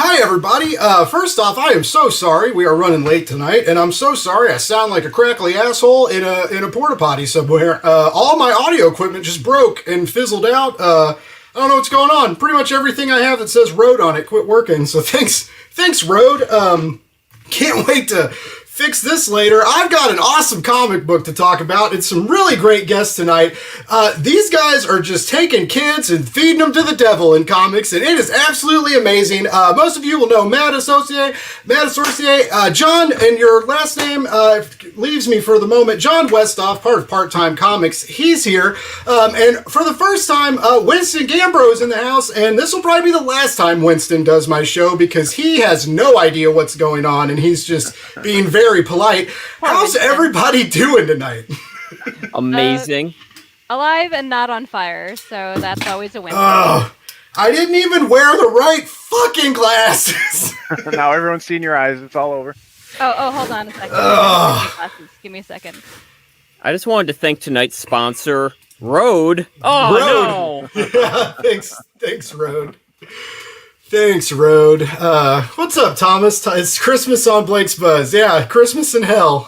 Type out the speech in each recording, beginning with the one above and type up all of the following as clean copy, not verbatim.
Hi, everybody. First off, I am so sorry we are running late tonight, and I'm so sorry I sound like a crackly asshole in a porta potty somewhere. All my audio equipment just broke and fizzled out. I don't know what's going on. Pretty much everything I have that says Rode on it quit working. So thanks, Rode. Can't wait to fix this later. I've got an awesome comic book to talk about. It's some really great guests tonight. These guys are just taking kids and feeding them to the devil in comics, and it is absolutely amazing. Most of you will know Matt Associate, John, and your last name leaves me for the moment. John Westoff, part of Part Time Comics. He's here, and for the first time, Winston Gambro's in the house, and this will probably be the last time Winston does my show because he has no idea what's going on, and he's just being very polite. How's everybody doing tonight? Amazing. Alive and not on fire, so that's always a win. Oh, I didn't even wear the right fucking glasses. Now everyone's seen your eyes. It's all over. Oh, hold on a second. Give me a second. I just wanted to thank tonight's sponsor, Rode. Oh, Rode. No. Yeah, thanks, Rode. Thanks, Rode. What's up, Thomas? It's Christmas on Blake's Buzz. Yeah, Christmas in hell.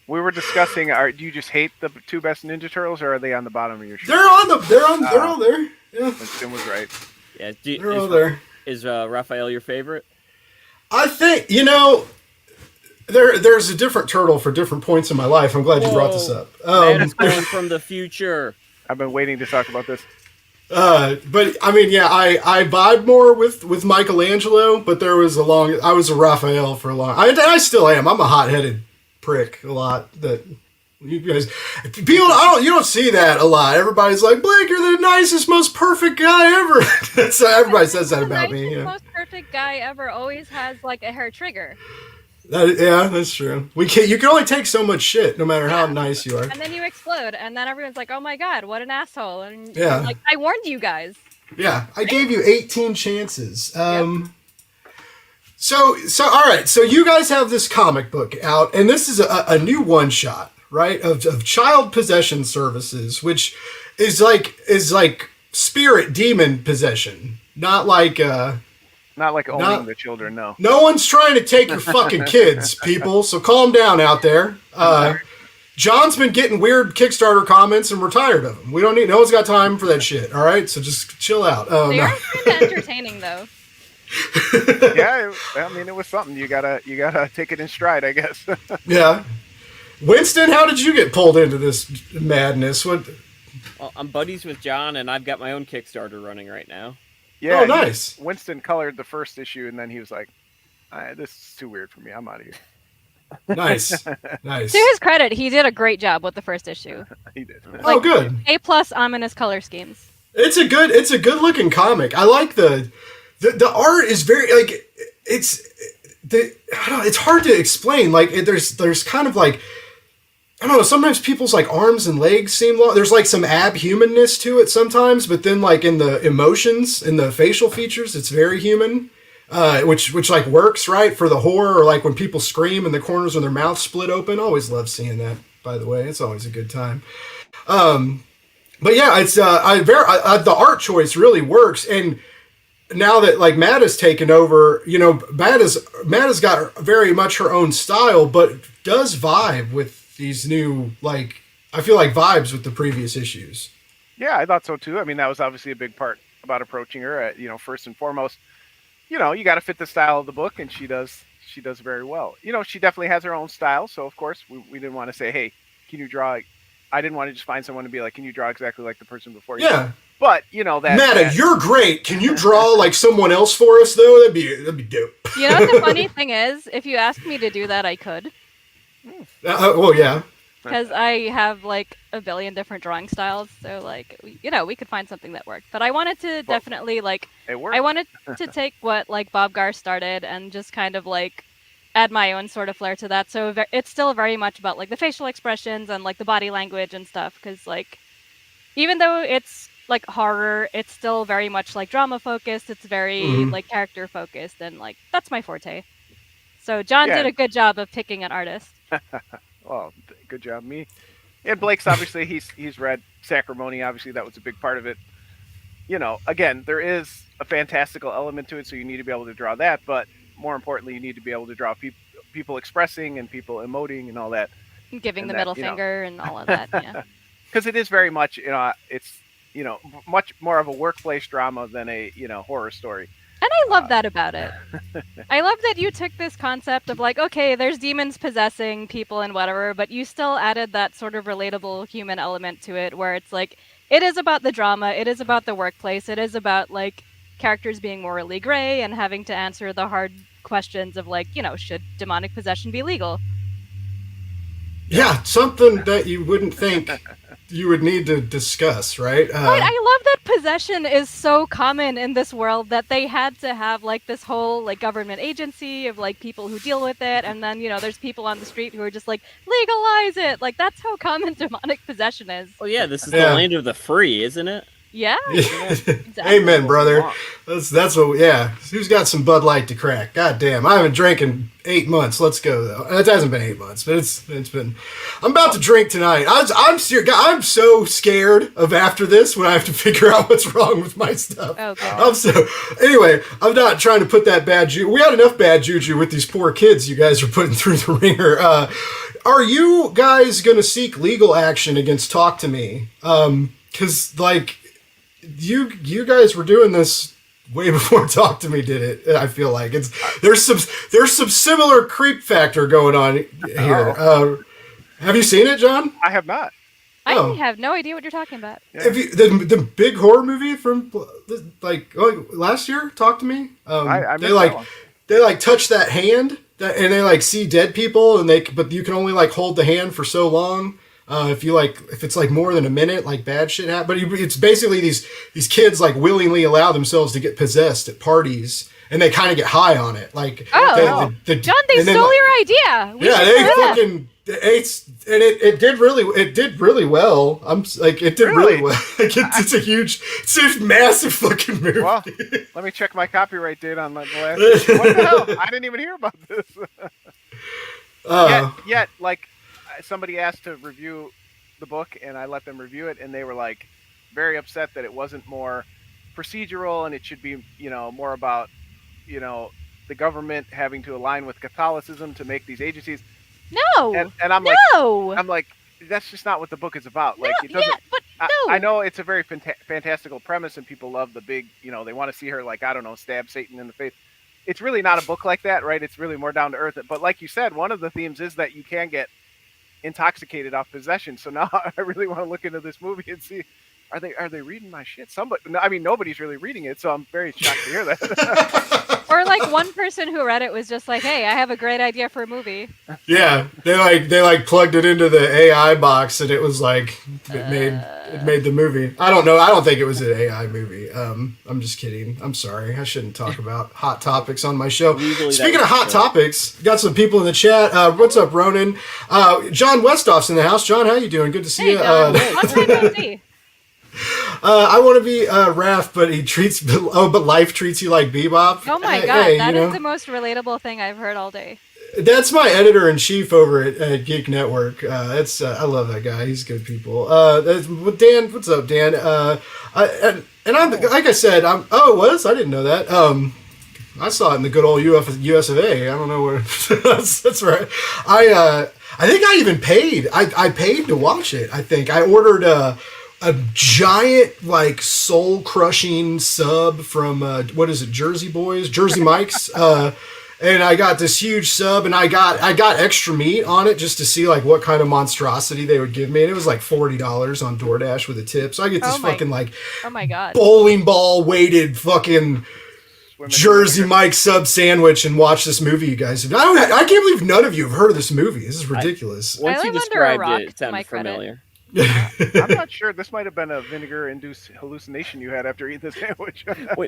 We were discussing. Do you just hate the two best Ninja Turtles, or are they on the bottom of your shirt? They're all there. Yeah, Tim was right. Yeah, they're all there. Is Raphael your favorite? I think there's a different turtle for different points in my life. I'm glad you brought this up. Man is going from the future. I've been waiting to talk about this. But I mean, yeah, I vibe more with Michelangelo, but I was a Raphael for a long. I still am. I'm a hot-headed prick a lot. That you guys, you don't see that a lot. Everybody's like, Blake, you're the nicest, most perfect guy ever. So everybody says that about me. The most perfect guy ever always has like a hair trigger. Yeah, that's true. You can only take so much shit, no matter how nice you are. And then you explode, and then everyone's like, "Oh my god, what an asshole!" And yeah, like I warned you guys. Yeah, I gave you 18 chances. Yep. So all right. So you guys have this comic book out, and this is a new one shot, right? Of child possession services, which is like spirit demon possession, not like owning the children, no. No one's trying to take your fucking kids, people, so calm down out there. John's been getting weird Kickstarter comments and we're tired of them. No one's got time for that shit, all right? So just chill out. They are kind of entertaining, though. Yeah, I mean, it was something. You gotta take it in stride, I guess. Yeah. Winston, how did you get pulled into this madness? Well, I'm buddies with John, and I've got my own Kickstarter running right now. Yeah, oh, nice. Winston colored the first issue, and then he was like, "This is too weird for me. I'm out of here." Nice. To his credit, he did a great job with the first issue. He did. Oh, good. A+ ominous color schemes. It's a good looking comic. I like the art is very like it's hard to explain. Like there's kind of like, I don't know, sometimes people's like arms and legs seem long. There's like some ab-humanness to it sometimes, but then like in the emotions, in the facial features, it's very human, which like works, right, for the horror, or like when people scream and the corners of their mouth split open. Always love seeing that, by the way. It's always a good time. But yeah, it's the art choice really works. And now that like Matt has taken over, Matt has got very much her own style, but does vibe with these new, like, I feel like vibes with the previous issues. Yeah, I thought so too. I mean, that was obviously a big part about approaching her. First and foremost, you got to fit the style of the book, and she does very well. She definitely has her own style. So of course we didn't want to say, hey, can you draw? I didn't want to just find someone to be like, can you draw exactly like the person before you? Yeah. But Matta, you're great. Can you draw like someone else for us though? That'd be dope. You know what the funny thing is? If you asked me to do that, I could. Well, yeah. Because I have like a billion different drawing styles, so like we could find something that worked. But I wanted to definitely like it worked. I wanted to take what like Bob Garr started and just kind of like add my own sort of flair to that. So it's still very much about like the facial expressions and like the body language and stuff. Because like even though it's like horror, it's still very much like drama focused. It's very like character focused, and like that's my forte. So John did a good job of picking an artist. Well, good job, me. And Blake's obviously he's read Sacrimony. Obviously, that was a big part of it. again, there is a fantastical element to it, so you need to be able to draw that. But more importantly, you need to be able to draw people expressing and people emoting and all that. Giving And the that, middle finger and all of that. Yeah. Because it is very much, it's much more of a workplace drama than a horror story. And I love that about it. I love that you took this concept of like, okay, there's demons possessing people and whatever, but you still added that sort of relatable human element to it where it's like, it is about the drama, it is about the workplace, it is about like characters being morally gray and having to answer the hard questions of like, should demonic possession be legal? Yeah, something that you wouldn't think you would need to discuss, right? Right, I love that possession is so common in this world that they had to have like this whole like government agency of like people who deal with it, and then there's people on the street who are just like legalize it. Like that's how common demonic possession is. Well, yeah, this is Yeah. the land of the free, isn't it? Yeah, Amen, brother. That's what. Yeah, who's got some Bud Light to crack? God damn, I haven't drank in 8 months. Let's go though. It hasn't been 8 months, but it's been. I'm about to drink tonight. I'm so scared of after this when I have to figure out what's wrong with my stuff. Oh, God. Anyway, I'm not trying to put that bad juju. We had enough bad juju with these poor kids you guys are putting through the ringer. Are you guys gonna seek legal action against Talk to Me? Because like. You guys were doing this way before Talk to Me did it. I feel like there's some similar creep factor going on here. Have you seen it, John? I have not. I Oh. have no idea what you're talking about. Yeah. Have you, the big horror movie from last year? Talk to Me. I They missed that one. they touch that hand and they see dead people but you can only hold the hand for so long. If it's more than a minute, bad shit happens. But it's basically these kids willingly allow themselves to get possessed at parties, and they kind of get high on it. John, they stole your idea. We should they try that. fucking it did really well. It did really well. It's a massive fucking movie. Well, let me check my copyright date on the last. What the hell? I didn't even hear about this. Yet, somebody asked to review the book, and I let them review it, and they were very upset that it wasn't more procedural, and it should be more about the government having to align with Catholicism to make these agencies. No. And I'm no. I'm like, that's just not what the book is about. No, It doesn't. yeah, but no. I know it's a very fantastical premise, and people love the big. They want to see her stab Satan in the face. It's really not a book like that, right? It's really more down to earth. But like you said, one of the themes is that you can get intoxicated off possession. So now I really want to look into this movie and see, are they reading my shit? Nobody's really reading it, so I'm very shocked to hear that. Or one person who read it was just like, hey, I have a great idea for a movie. Yeah, they plugged it into the AI box, and it was it made the movie. I don't know. I don't think it was an AI movie. I'm just kidding. I'm sorry. I shouldn't talk about hot topics on my show. Legally, Speaking that of hot was topics, got some people in the chat. What's up, Ronan? John Westhoff's in the house. John, how you doing? Good to see Hey, you. John, long time no see. I want to be Raph, but but life treats you like Bebop. Oh my Hey, god, hey, that is the most relatable thing I've heard all day. That's my editor in chief over at Geek Network. I love that guy. He's good people. Dan, what's up, Dan? And I'm like I said, I didn't know that. I saw it in the good old US of A. I don't know where. that's right. I think I even paid. I paid to watch it. I think I ordered a giant soul crushing sub from what is it, Jersey Mike's, and I got this huge sub, and I got extra meat on it just to see what kind of monstrosity they would give me, and it was $40 on DoorDash with a tip. So I get this oh my god, bowling ball weighted fucking Jersey Mike sub sandwich and watch this movie, you guys. I can't believe none of you have heard of this movie. This is ridiculous. Once I you live under a described rock, it, to it sounded my credit. familiar. I'm not sure. This might have been a vinegar-induced hallucination you had after eating the sandwich.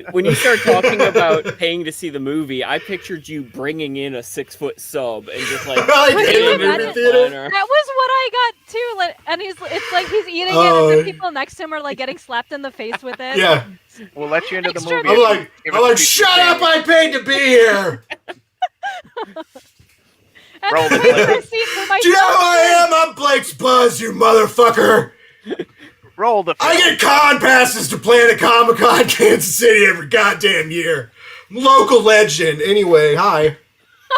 When you start talking about paying to see the movie, I pictured you bringing in a 6-foot sub and just Like, hitting in the the movie theater? recliner. That was what I got too. And he's eating it, and the people next to him are getting slapped in the face with it. Yeah. We'll let you into the Extra movie. meat. I'm like, shut up! I paid to be here. And Roll the I paid clip. receipt for my Do you know who I am? I'm Blake's Buzz, you motherfucker. Roll the. I film. get con passes to Planet Comic Con Kansas City every goddamn year. Local legend. Anyway, hi.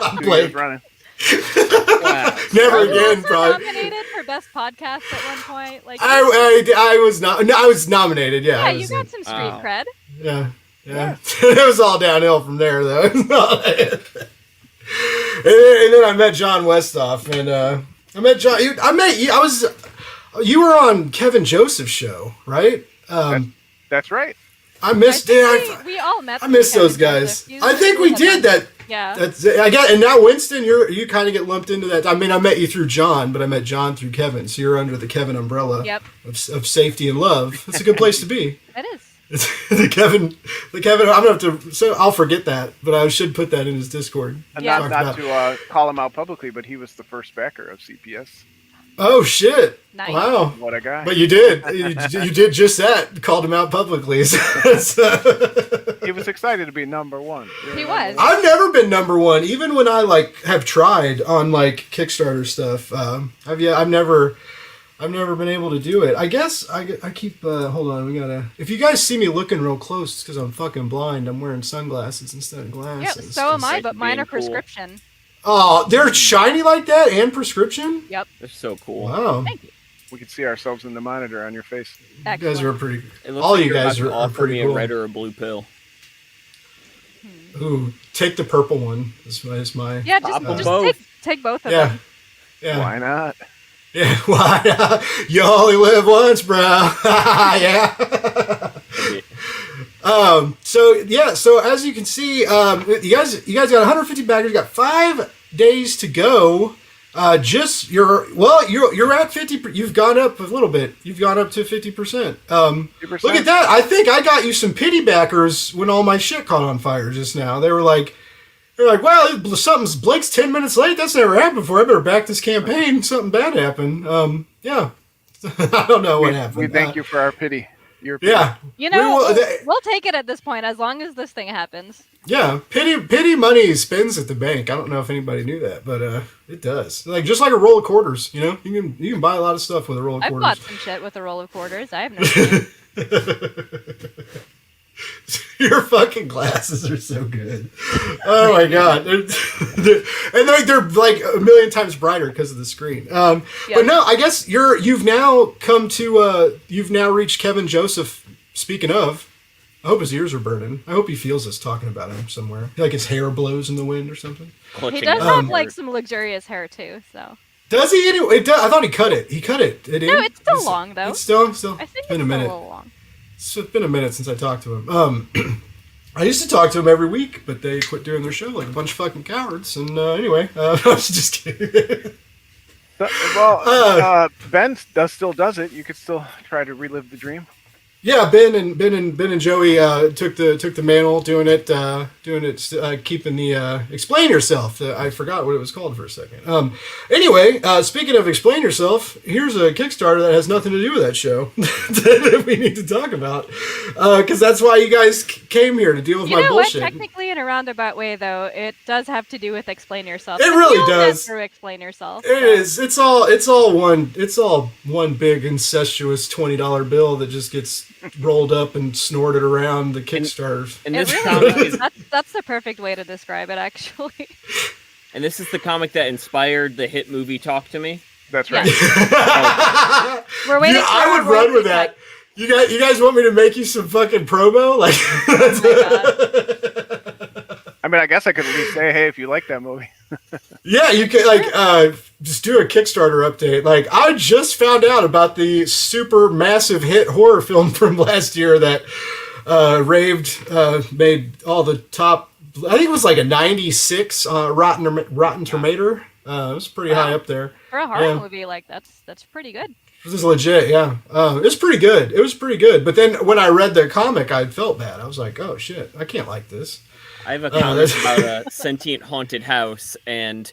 I'm 2 years Blake. running. Wow. Never Were you again, also probably. nominated for best podcast at one point? Like, I was not. No, I was nominated. Yeah. yeah, I you was, got some street Oh. cred. Yeah. It was all downhill from there, though. and then I met John Westhoff, and I met John. I met you. You were on Kevin Joseph's show, right? That's right. I missed it. We all met. I miss Kevin those guys. Joseph. He's I think really we did that. Yeah. That's I got. And now Winston, you kind of get lumped into that. I mean, I met you through John, but I met John through Kevin. So you're under the Kevin umbrella Yep. of safety and love. It's a good place to be. It is. It's the Kevin. I'm gonna have to. So I'll forget that, but I should put that in his Discord. And Yeah. not to call him out publicly, but he was the first backer of CPS. Oh shit! Nice. Wow. What a guy. But you did. You did just that. Called him out publicly. So- He was excited to be number one. He was. I've never been number one, even when I have tried on Kickstarter stuff. I've never been able to do it. I guess I keep. Hold on, we gotta. If you guys see me looking real close, it's because I'm fucking blind. I'm wearing sunglasses instead of Yep. glasses. So am I, like but mine are being cool. prescription. Oh, they're shiny like that and prescription. Yep. They're so cool. Wow, Thank you. We could see ourselves in the monitor on your face. you guys Excellent. are pretty. It looks All like you you're guys about to are offer pretty me cool. a red or a blue pill. Ooh, take the purple one. Is my. Yeah, Pop them just both. take both of Yeah. them. Yeah. Why not? Yeah, why? You only live once, bro. Yeah. So as you can see, you guys got 150 backers. You got 5 days to go. You're at 50. You've gone up a little bit. You've gone up to 50%. 50%. Look at that. I think I got you some pity backers when all my shit caught on fire just now. They were like, well, Blake's 10 minutes late. That's never happened before. I better back this campaign. Something bad happened. Yeah. I don't know what happened. We thank you for our pity. Your pity. Yeah. You know, We will- we'll take it at this point as long as this thing happens. Yeah. Pity money spends at the bank. I don't know if anybody knew that, but it does. Just like a roll of quarters, you know? You can buy a lot of stuff with a roll of I've quarters. bought some shit with a roll of quarters. I have no shame. Your fucking glasses are so good. Oh my god, they're like a million times brighter because of the screen. But no, I guess you've now come to you've now reached Kevin Joseph. Speaking of, I hope his ears are burning. I hope he feels us talking about him somewhere. Like his hair blows in the wind or something. He Clutching does my have heart. some luxurious hair too, so. Does he anyway? I thought he cut it. He cut it. Did he? No, it's still long though. It's still. I think It's been it's a still minute. a little long. It's been a minute since I talked to him. I used to talk to him every week, but they quit doing their show like a bunch of fucking cowards. And anyway, I was just kidding. Ben still does it. You could still try to relive the dream. Yeah, Ben and Joey took the mantle, doing it, keeping the explain yourself. I forgot what it was called for a second. Anyway, speaking of explain yourself, here's a Kickstarter that has nothing to do with that show that we need to talk about because that's why you guys came here to deal with You my know bullshit. what? Technically, in a roundabout way, though, it does have to do with explain yourself. It But really you all went does. through explain yourself. It is. It's all one big incestuous $20 bill that just gets rolled up and snorted around the Kickstarters. And It this really comic is. is, That's the perfect way to describe it, actually. and this is the comic that inspired the hit movie Talk to Me. That's Yeah. right. We're waiting. Yeah, for I our would run with royalty that. check. You guys want me to make you some fucking promo? Like, I mean, I guess I could at least say, hey, if you like that movie. yeah, you can just do a Kickstarter update. Like, I just found out about the super massive hit horror film from last year that made all the top. I think it was like a 96 Rotten Tomato. It was pretty high up there. For a horror Yeah. movie, like that's pretty good. This is legit, yeah. It was pretty good. It was pretty good. But then when I read the comic, I felt bad. I was like, oh shit, I can't like this. I have a comic that's- about a sentient haunted house, and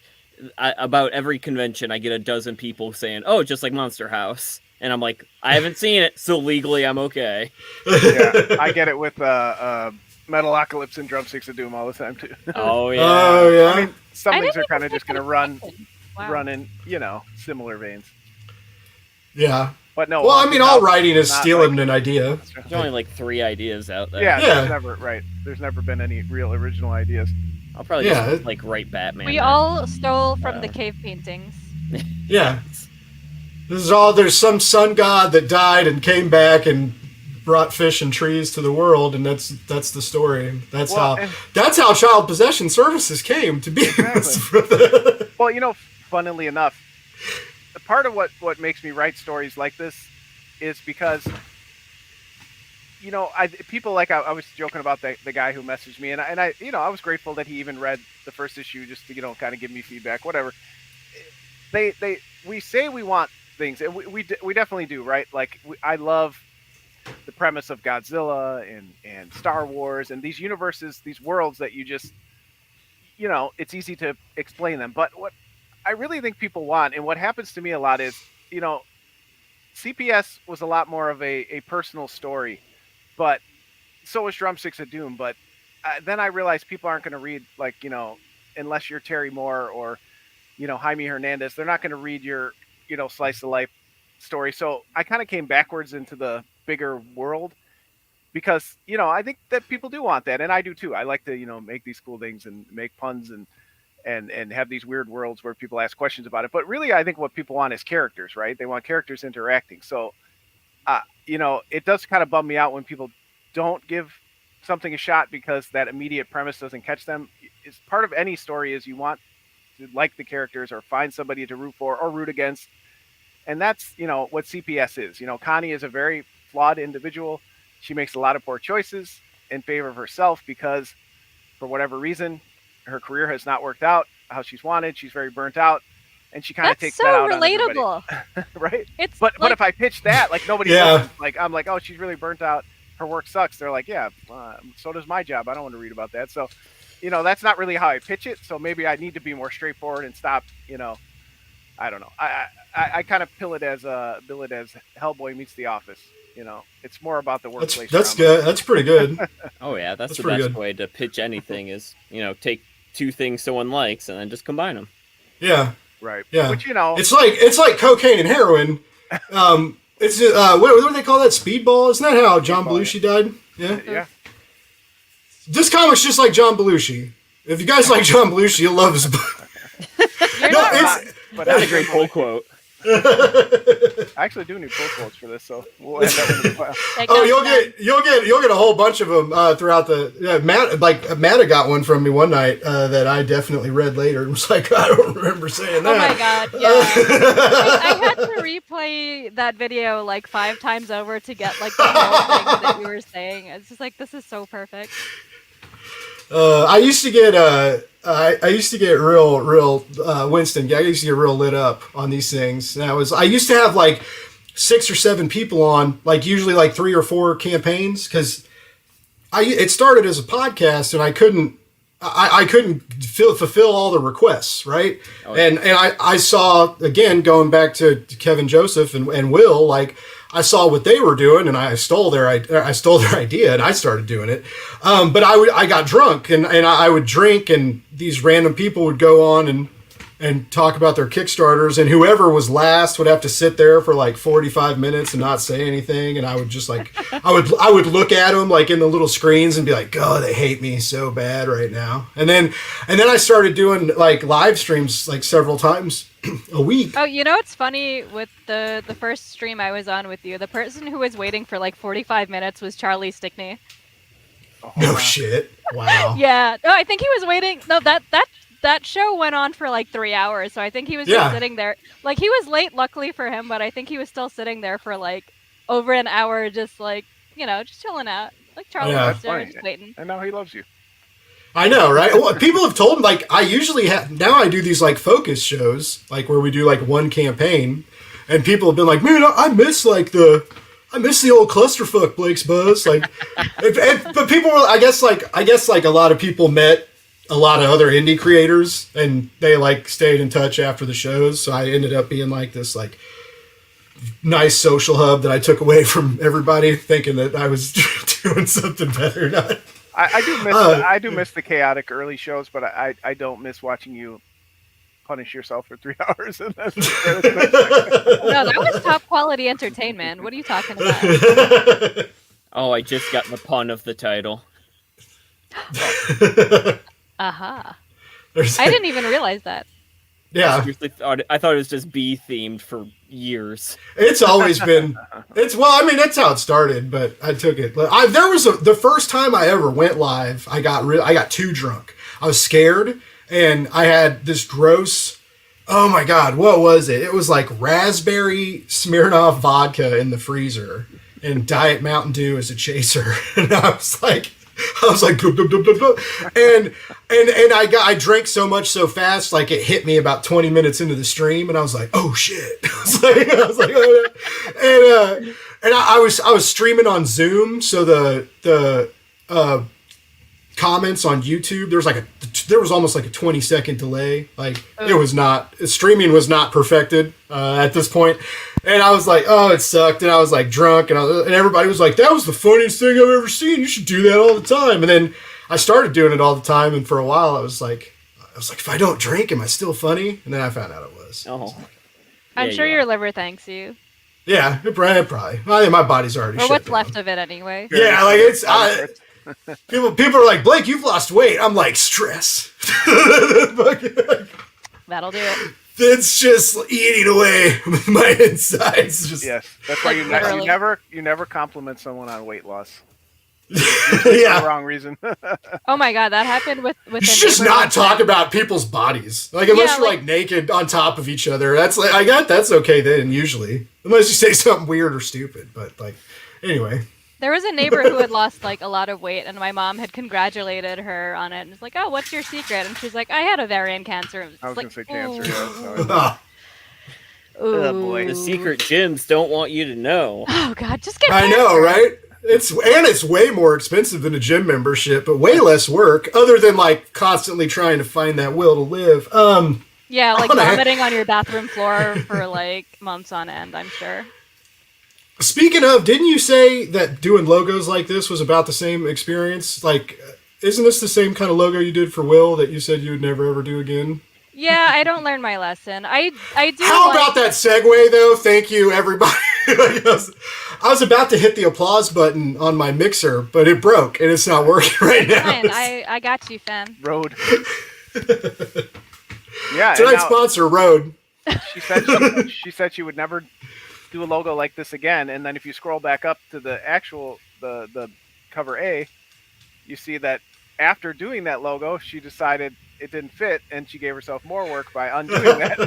about every convention, I get a dozen people saying, "Oh, just like Monster House," and I'm like, "I haven't seen it, so legally I'm okay." Yeah, I get it with Metalocalypse and Drumsticks of Doom all the time too. Oh yeah. Oh yeah. I mean, some I things didn't are kind of even just going to think of it. Wow. run in, similar veins. Yeah. But no. Well, I mean, all writing is not stealing like- an idea. There's only like 3 ideas out there. Yeah, Yeah. there's never right. There's never been any real original ideas. I'll probably Yeah, just like write Batman. We then. all stole from the Uh, cave paintings. Yeah. This is all. There's some sun god that died and came back and brought fish and trees to the world, and that's the story. That's Well, how child possession services came to be. Exactly. Well, funnily enough, the part of what makes me write stories like this is because people like I was joking about the guy who messaged me, and I I was grateful that he even read the first issue just to kind of give me feedback, whatever. We say we want things, and we definitely do, right? Like I love the premise of Godzilla and Star Wars and these universes, these worlds that you just it's easy to explain them. But what I really think people want, and what happens to me a lot is, CPS was a lot more of a personal story, but so was Drumsticks of Doom. But then I realized people aren't going to read, like, unless you're Terry Moore or, Jaime Hernandez, they're not going to read your, slice of life story. So I kind of came backwards into the bigger world because, I think that people do want that. And I do too. I like to, make these cool things and make puns and have these weird worlds where people ask questions about it. But really, I think what people want is characters, right? They want characters interacting. So, it does kind of bum me out when people don't give something a shot because that immediate premise doesn't catch them. It's part of any story is you want to like the characters or find somebody to root for or root against. And that's, what CPS is. Connie is a very flawed individual. She makes a lot of poor choices in favor of herself because for whatever reason, her career has not worked out how she's wanted. She's very burnt out, and she kind of takes so that out relatable. on everybody. Right? It's But if I pitch that, like nobody, Yeah. listens. Like I'm like, oh, she's really burnt out. Her work sucks. They're like, yeah, so does my job. I don't want to read about that. So, that's not really how I pitch it. So maybe I need to be more straightforward and stop. I don't know. I kind of bill it as Hellboy meets The Office. It's more about the workplace. That's drama. good. That's pretty good. Oh yeah, that's the pretty best good. way to pitch anything is, take 2 things someone likes and then just combine them. Yeah. Right. Yeah. Which It's like cocaine and heroin. It's what do they call that? Speedball? Isn't that how John Speedball, Belushi died? Yeah. yeah. This comic's just like John Belushi. If you guys like John Belushi, you'll love his book. You're No, not it's- wrong. But That's a great pull quote. I actually do need pull quotes for this, so we'll add that one to the file. Take Oh, notes, you'll get a whole bunch of them throughout the. Matt got one from me one night that I definitely read later and was like, I don't remember saying Oh my that. god, yeah. I had to replay that video like 5 times over to get like the whole thing that you were saying. It's just like, this is so perfect. I used to get real Winston. I used to get real lit up on these things. And I used to have like 6 or 7 people on, like usually like 3 or 4 campaigns, because it started as a podcast and I couldn't fulfill all the requests, right? Oh, yeah. And I saw, again, going back to Kevin Joseph and Will, like I saw what they were doing and I stole their idea and I started doing it. But I got drunk and I would drink and these random people would go on and talk about their Kickstarters, and whoever was last would have to sit there for like 45 minutes and not say anything. And I would just like, I would look at them like in the little screens and be like, oh, they hate me so bad right now. And then I started doing like live streams like several times a week. Oh, it's funny with the first stream I was on with you, the person who was waiting for like 45 minutes was Charlie Stickney. Oh, No wow. shit. Wow. Yeah. No, I think he was waiting. No, that show went on for like 3 hours, so I think he was just sitting there. Like, he was late, luckily for him, but I think he was still sitting there for like over an hour, just like, just chilling out. Like Charlie Yeah. was there, That's just waiting. And now he loves you. I know, right? Well, people have told me, like, I usually now I do these like focus shows, like where we do like one campaign, and people have been like, man, I miss the old clusterfuck Blake's Buzz, like, but people were, I guess like a lot of people met a lot of other indie creators and they like stayed in touch after the shows, so I ended up being like this like nice social hub that I took away from everybody, thinking that I was doing something better. Not. I do miss the chaotic early shows, but I don't miss watching you punish yourself for 3 hours and then No, that was top quality entertainment. What are you talking about? Oh, I just got the pun of the title. Aha. There's- I didn't even realize that. Yeah, I thought it was just bee themed for years. it's always been. I mean, that's how it started, but I took it. The first time I ever went live, I got too drunk. I was scared, and I had this gross. Oh my god, what was it? It was like raspberry Smirnoff vodka in the freezer and Diet Mountain Dew as a chaser, and I was like, "Dub, dub, dub, dub, dub." and I drank so much so fast, like it hit me about 20 minutes into the stream, and I was like, oh shit. I was like, oh. And I was streaming on Zoom, so the comments on YouTube, there was almost like a 20-second delay. Like streaming was not perfected at this point. And I was like, oh, it sucked. And I was like drunk, and everybody was like, that was the funniest thing I've ever seen. You should do that all the time. And then I started doing it all the time, and for a while I was like, if I don't drink, am I still funny? And then I found out it was. Oh, I'm Yeah, sure you your liver thanks you. Yeah, it probably. I think my body's already Or shut what's down. left of it anyway. Yeah, like people are like, Blake, you've lost weight. I'm like, stress. That'll do it. It's just eating away my insides. Just yes, that's why Literally. you never compliment someone on weight loss. yeah. The wrong reason. Oh my god, that happened with You should just not talk about people's bodies. Like unless Yeah, you're like- like naked on top of each other. That's like that's okay then usually. Unless you say something weird or stupid. But like anyway. There was a neighbor who had lost like a lot of weight, and my mom had congratulated her on it, and was like, "Oh, what's your secret?" And she's like, "I had ovarian cancer." And I was like, gonna say cancer. "Ooh." Yeah, sorry. Ooh. boy. the secret gyms don't want you to know. Oh god, just get. I know, right? It's way more expensive than a gym membership, but way less work, other than like constantly trying to find that will to live. Yeah, like Oh, no. vomiting on your bathroom floor for like months on end, I'm sure. Speaking of, didn't you say that doing logos like this was about the same experience? Like, isn't this the same kind of logo you did for Will that you said you would never ever do again? Yeah, I don't learn my lesson. I do. How like- about that segue, though? Thank you, everybody. I was about to hit the applause button on my mixer, but it broke, and it's not working right now. Fine, I got you, fam. Road. Yeah, and Tonight's now, sponsor, Rode. she said she would never do a logo like this again. And then if you scroll back up to the actual the cover A, you see that after doing that logo, she decided it didn't fit, and she gave herself more work by undoing that.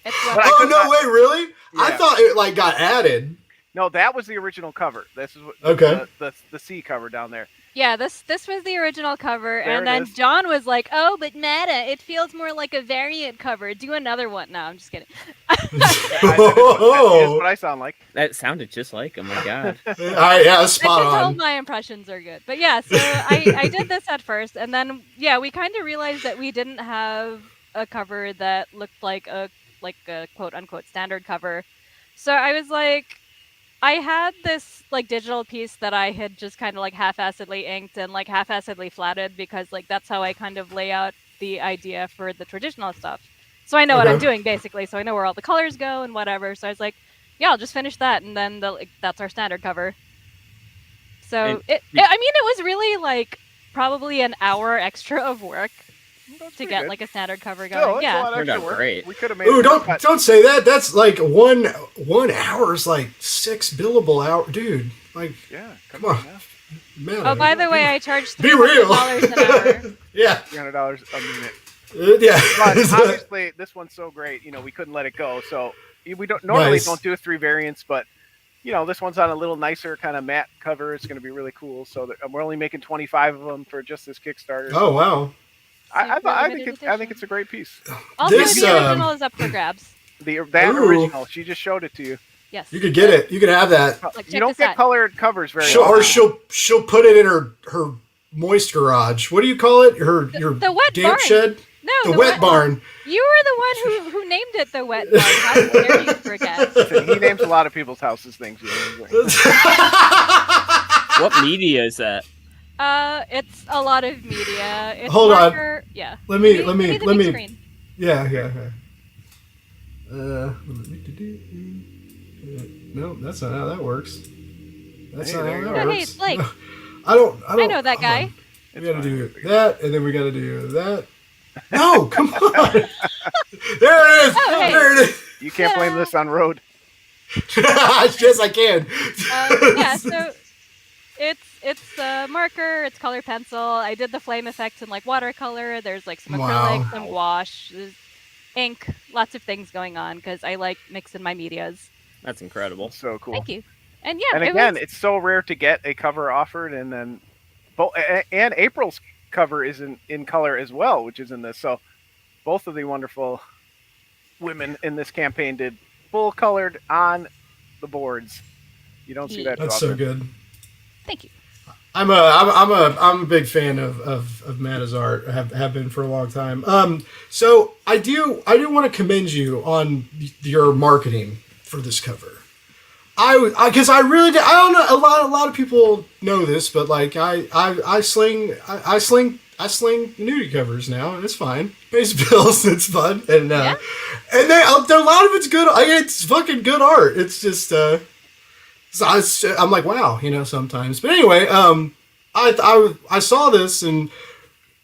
It's But what- I Oh, could no not- way, really? I Yeah. thought it, like, got added. No, that was the original cover. This is what, Okay. the C cover down there. Yeah, this was the original cover, There and it then is. John was like, "Oh, but Meta, it feels more like a variant cover. Do another one." No, I'm just kidding. That is what I sound like. That sounded just like him. My God. Yeah, spot I can tell on. my impressions are good. But yeah, so I did this at first, and then yeah, we kind of realized that we didn't have a cover that looked like a quote unquote standard cover. So I was like, I had this like digital piece that I had just kind of like half-assedly inked and like half-assedly flatted, because like that's how I kind of lay out the idea for the traditional stuff. So I know what I'm Okay. doing basically. So I know where all the colors go and whatever. So I was like, yeah, I'll just finish that, and then that's our standard cover. So And I mean, it was really like probably an hour extra of work That's to pretty get good. like a standard cover Still, going. it's a Yeah. lot Turned extra out work. great. We could have made Ooh, it don't say that. That's like one hour is like 6 billable hour, dude. Like, Yeah, Come on. now. man. Oh, by the way, I charged Be real. $300 an hour. Yeah, $300 a minute. yeah. But obviously, this one's so great. We couldn't let it go. So we don't normally Nice. don't do 3 variants, but this one's on a little nicer kind of matte cover. It's going to be really cool. So we're only making 25 of them for just this Kickstarter. Oh wow. I think Limited I think it's a great piece. Also, This, the original is up for grabs. That Ooh. original, she just showed it to you. Yes. You could get it. You could have that. Like, You check don't this get out. colored covers very Or often. she'll put it in her moist garage. What do you call it? Your the wet damp barn. shed. No, The wet barn. You were the one who named it the wet barn. How dare you forget? Listen, he names a lot of people's houses things. What media is that? It's a lot of media. It's Hold on. marker- Yeah. Let me Give the big screen. Yeah. No, that's not how that works. That's Hey, not there how you that go. Oh, hey, works. Blake. I don't. I know that hold guy. on. We It's gotta fine. do that, and then we gotta do that. No, come on. There it is. Oh, hey. There it is. You can't blame this on Road. Yes, I can. Yeah, so it's a marker, it's color pencil. I did the flame effects in like watercolor. There's like some Wow. acrylic, some wash, there's ink, lots of things going on because I like mixing my medias. That's incredible. So cool. Thank you. And yeah, And it again, was, it's so rare to get a cover offered, and then and April's cover is in color as well, which is in this. So both of the wonderful women in this campaign did full colored on the boards. You don't see that too That's often. so good. thank you. I'm a big fan of Matta's art. Have been for a long time. So I do want to commend you on your marketing for this cover. Because I really did, I don't know, a lot of people know this, but like I sling nudie covers now, and it's fine. Pays bills, it's fun, and Yeah. and a lot of it's good. It's fucking good art. It's just so I'm like, wow, sometimes. But anyway, I saw this, and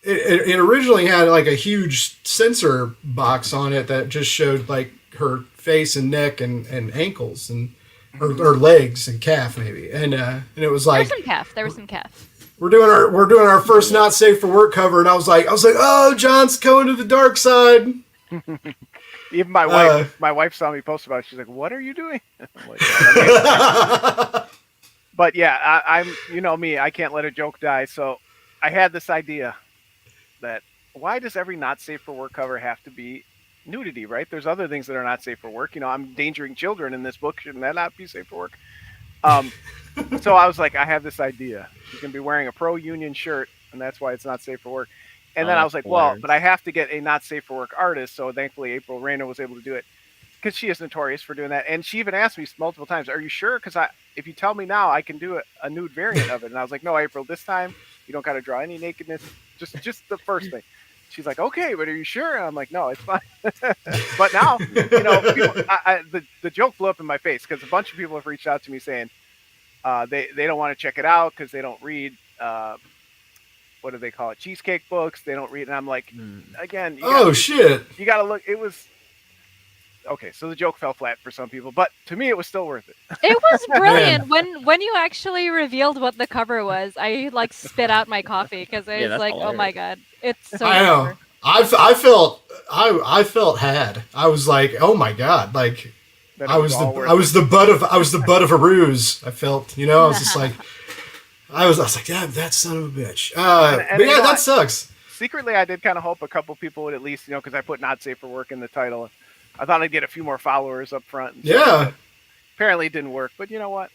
it originally had like a huge sensor box on it that just showed like her face and neck and ankles and or legs and calf maybe, and it was like There was some calf. we're doing our first not safe for work cover, and I was like, oh, John's going to the dark side. Even my wife saw me post about it. She's like, "What are you doing?" I'm like, but yeah, I'm me. I can't let a joke die. So I had this idea that why does every not safe for work cover have to be nudity? Right? There's other things that are not safe for work. I'm endangering children in this book. Shouldn't that not be safe for work? So I was like, I have this idea. She's gonna be wearing a pro-union shirt, and that's why it's not safe for work. And then I was like, well, but I have to get a not safe for work artist. So thankfully, April Reyna was able to do it because she is notorious for doing that. And she even asked me multiple times, "Are you sure? Because if you tell me now, I can do a nude variant of it." And I was like, "No, April, this time you don't got to draw any nakedness. Just the first thing." She's like, "Okay, but are you sure?" And I'm like, "No, it's fine." But now, people, the joke blew up in my face because a bunch of people have reached out to me saying they don't want to check it out because they don't read. What do they call it? Cheesecake books. They don't read, and I'm like, again. Shit! You gotta look. It was okay. So the joke fell flat for some people, but to me, it was still worth it. It was brilliant. when you actually revealed what the cover was, I like spit out my coffee because I was that's like, oh my hilarious. god, it's so. I know. clever. I felt had. I was like, oh my god, like That I it was all worth I was the butt of a ruse. I felt, I was just like, I was like, yeah, that son of a bitch. And But you yeah, know that what? sucks. Secretly, I did kind of hope a couple people would at least, because I put "not safe for work" in the title. I thought I'd get a few more followers up front. And stuff, Yeah, but apparently, it didn't work. But you know what?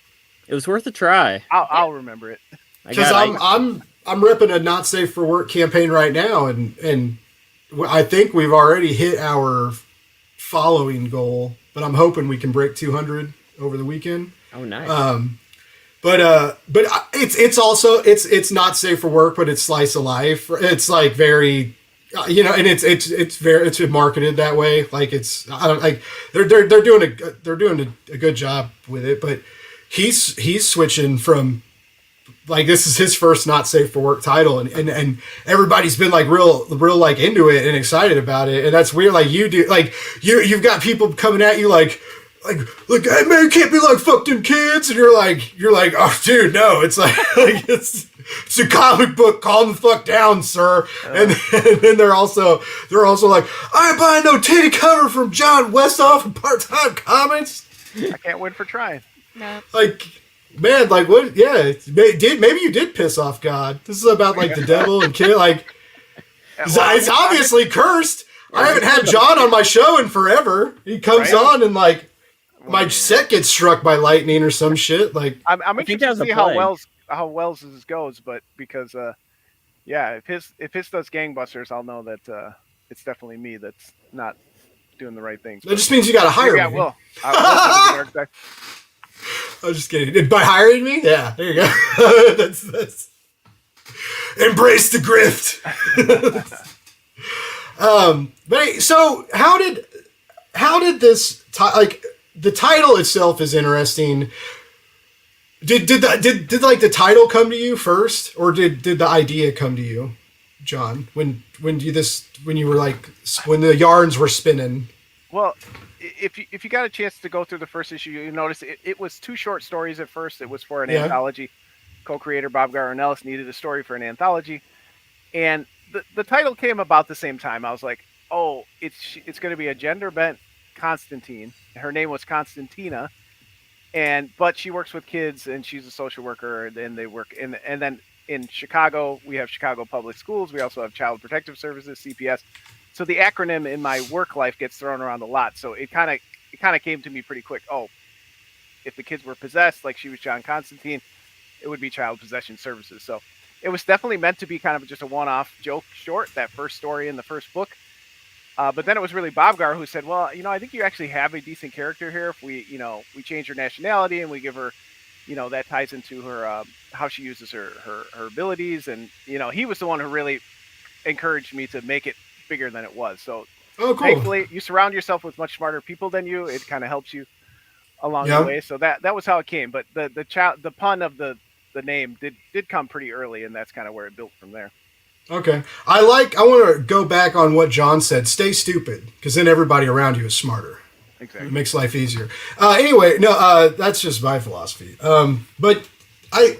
It was worth a try. I'll remember it. because I'm repping a not safe for work campaign right now, and I think we've already hit our following goal, but I'm hoping we can break 200 over the weekend. Oh, nice. But it's also it's not safe for work, but it's slice of life. It's like very, and it's marketed that way. Like I don't like they're doing a good job with it. But he's switching from like this is his first not safe for work title, and everybody's been like real like into it and excited about it, and that's weird. Like you do, like you've got people coming at you like, hey man, you can't be like fuck them kids, and you're like, oh dude, no, it's like, it's a comic book, calm the fuck down, sir. And then they're also like, I ain't buying no titty cover from John Westhoff and Part Time Comics. I can't win for trying. No. Like, man, like what? Yeah, maybe you did piss off God. This is about like the devil and kid. Like, it's obviously cursed. I haven't had John on my show in forever. He comes Right. on and like my set gets struck by lightning or some shit. Like, I'm I think interested that to was a see how plague. Wells's goes, but because if his does gangbusters, I'll know that it's definitely me that's not doing the right things. that just means you got to hire Yeah, me. well, I will. I was just kidding. By hiring me, yeah, there you go. that's embrace the grift. But so how did this like the title itself is interesting. Did like the title come to you first, or did the idea come to you, John? When you were like when the yarns were spinning? Well, if you got a chance to go through the first issue, you notice it was 2 short stories at first. It was for an anthology. Co-creator Bob Garron-Ellis needed a story for an anthology, and the title came about the same time. I was like, oh, it's going to be a gender bent Constantine. Her name was Constantina, but she works with kids and she's a social worker. And they work and then in Chicago we have Chicago Public Schools. We also have Child Protective Services, CPS. So the acronym in my work life gets thrown around a lot. So it kind of came to me pretty quick. Oh, if the kids were possessed, like she was John Constantine, it would be Child Possession Services. So it was definitely meant to be kind of just a one-off joke short, that first story in the first book. But then it was really Bob Gar who said, well, I think you actually have a decent character here. If we change her nationality and we give her, that ties into her, how she uses her abilities. And, he was the one who really encouraged me to make it bigger than it was. So thankfully you surround yourself with much smarter people than you. It kind of helps you along the way. So that was how it came. But the pun of the name did come pretty early, and that's kind of where it built from there. Okay. I want to go back on what John said. Stay stupid, because then everybody around you is smarter. Exactly. It makes life easier. Anyway, no, that's just my philosophy. But I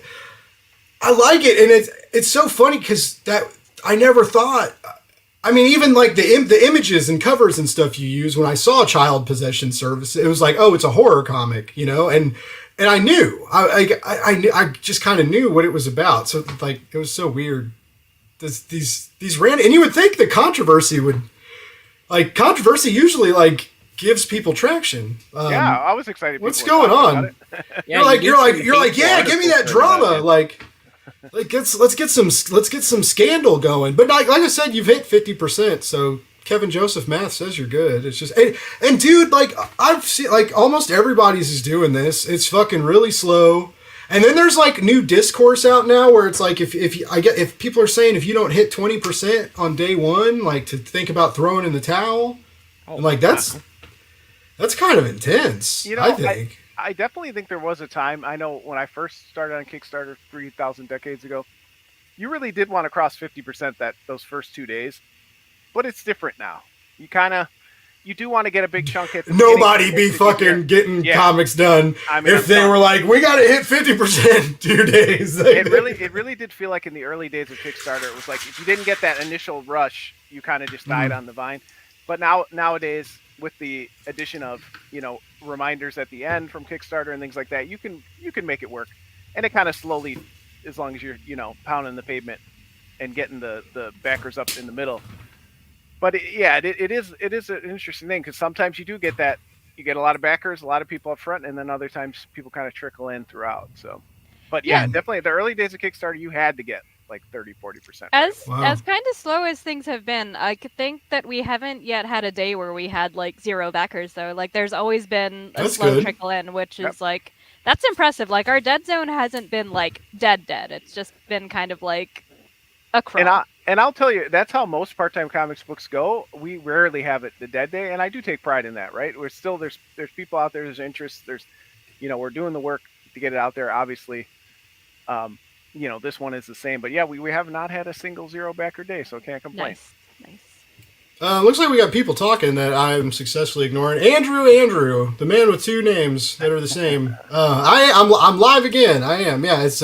like it, and it's so funny because that I never thought. I mean, even like the images and covers and stuff you use. When I saw Child Possession Service, it was like, oh, it's a horror comic, and I knew. I just kind of knew what it was about. So like, it was so weird. These random, and you would think the controversy usually like gives people traction. Yeah, I was excited. What's going on? You're like, yeah, give me that drama. Like let's get some scandal going. But like I said, you've hit 50%. So Kevin Joseph math says you're good. It's just and dude, like I've seen like almost everybody's is doing this. It's fucking really slow. And then there's like new discourse out now where it's like if people are saying if you don't hit 20% on day one, like to think about throwing in the towel, and like that's kind of intense. I think. I definitely think there was a time. I know when I first started on Kickstarter 3,000 decades ago, you really did want to cross 50% those first 2 days, but it's different now. You do want to get a big chunk at the Nobody be fucking getting comics done if they were like, we got to hit 50% 2 days. It really did feel like in the early days of Kickstarter, it was like if you didn't get that initial rush, you kind of just died on the vine. But nowadays, with the addition of reminders at the end from Kickstarter and things like that, you can make it work, and it kind of slowly, as long as you're pounding the pavement and getting the backers up in the middle. But it is an interesting thing because sometimes you do get that. You get a lot of backers, a lot of people up front, and then other times people kind of trickle in throughout. So, but definitely the early days of Kickstarter, you had to get like 30-40%. As kind of slow as things have been, I could think that we haven't yet had a day where we had like 0 backers though. Like there's always been a slow trickle in, which is like that's impressive. Like our dead zone hasn't been like dead. It's just been kind of like a crumb. And I'll tell you, that's how most part-time comics books go. We rarely have it the dead day, and I do take pride in that, right? We're still there's people out there, there's interest, there's we're doing the work to get it out there, obviously. This one is the same, but yeah, we have not had a single 0 backer day, so can't complain. Nice. Looks like we got people talking that I'm successfully ignoring. Andrew, the man with 2 names that are the same. I'm live again. I am. Yeah, it's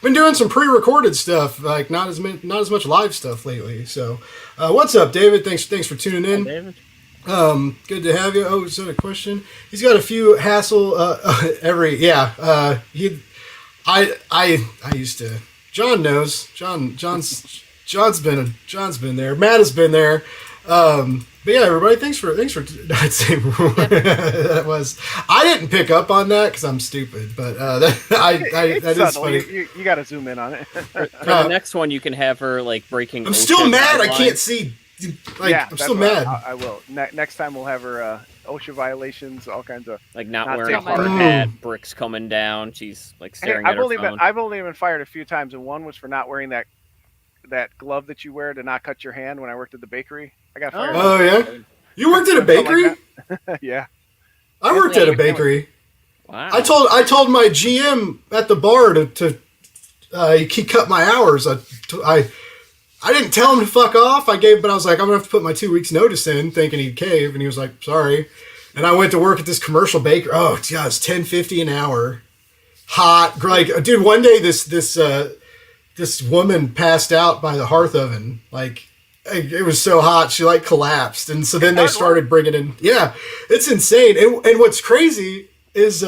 been doing some pre-recorded stuff, like not as much live stuff lately. So, what's up, David? Thanks for tuning in. Hi, David. Good to have you. Oh, is that a question? He's got a few hassle I used to. John knows. John's been there. Matt has been there. But yeah, everybody, thanks for not saying that was. I didn't pick up on that because I'm stupid, but that is funny. You got to zoom in on it. For the next one, you can have her like breaking. I'm still mad. I can't see. I'm still mad. I will. Next time we'll have her OSHA violations, all kinds of like not wearing a hard hat, bricks coming down. She's like staring at her phone. I've only been fired a few times, and one was for not wearing that that glove that you wear to not cut your hand when I worked at the bakery. I got fired. Oh yeah, you worked at a Something bakery? like yeah. I worked at a bakery. Wow. I told my GM at the bar to he cut my hours. I didn't tell him to fuck off. But I was like, I'm gonna have to put my 2 weeks notice in, thinking he'd cave, and he was like, sorry. And I went to work at this commercial bakery. Oh, yeah, it's $10.50 an hour. Hot, like, dude. One day, this woman passed out by the hearth oven. Like, it was so hot, she like collapsed. And so then they started bringing in. Yeah, it's insane. And what's crazy is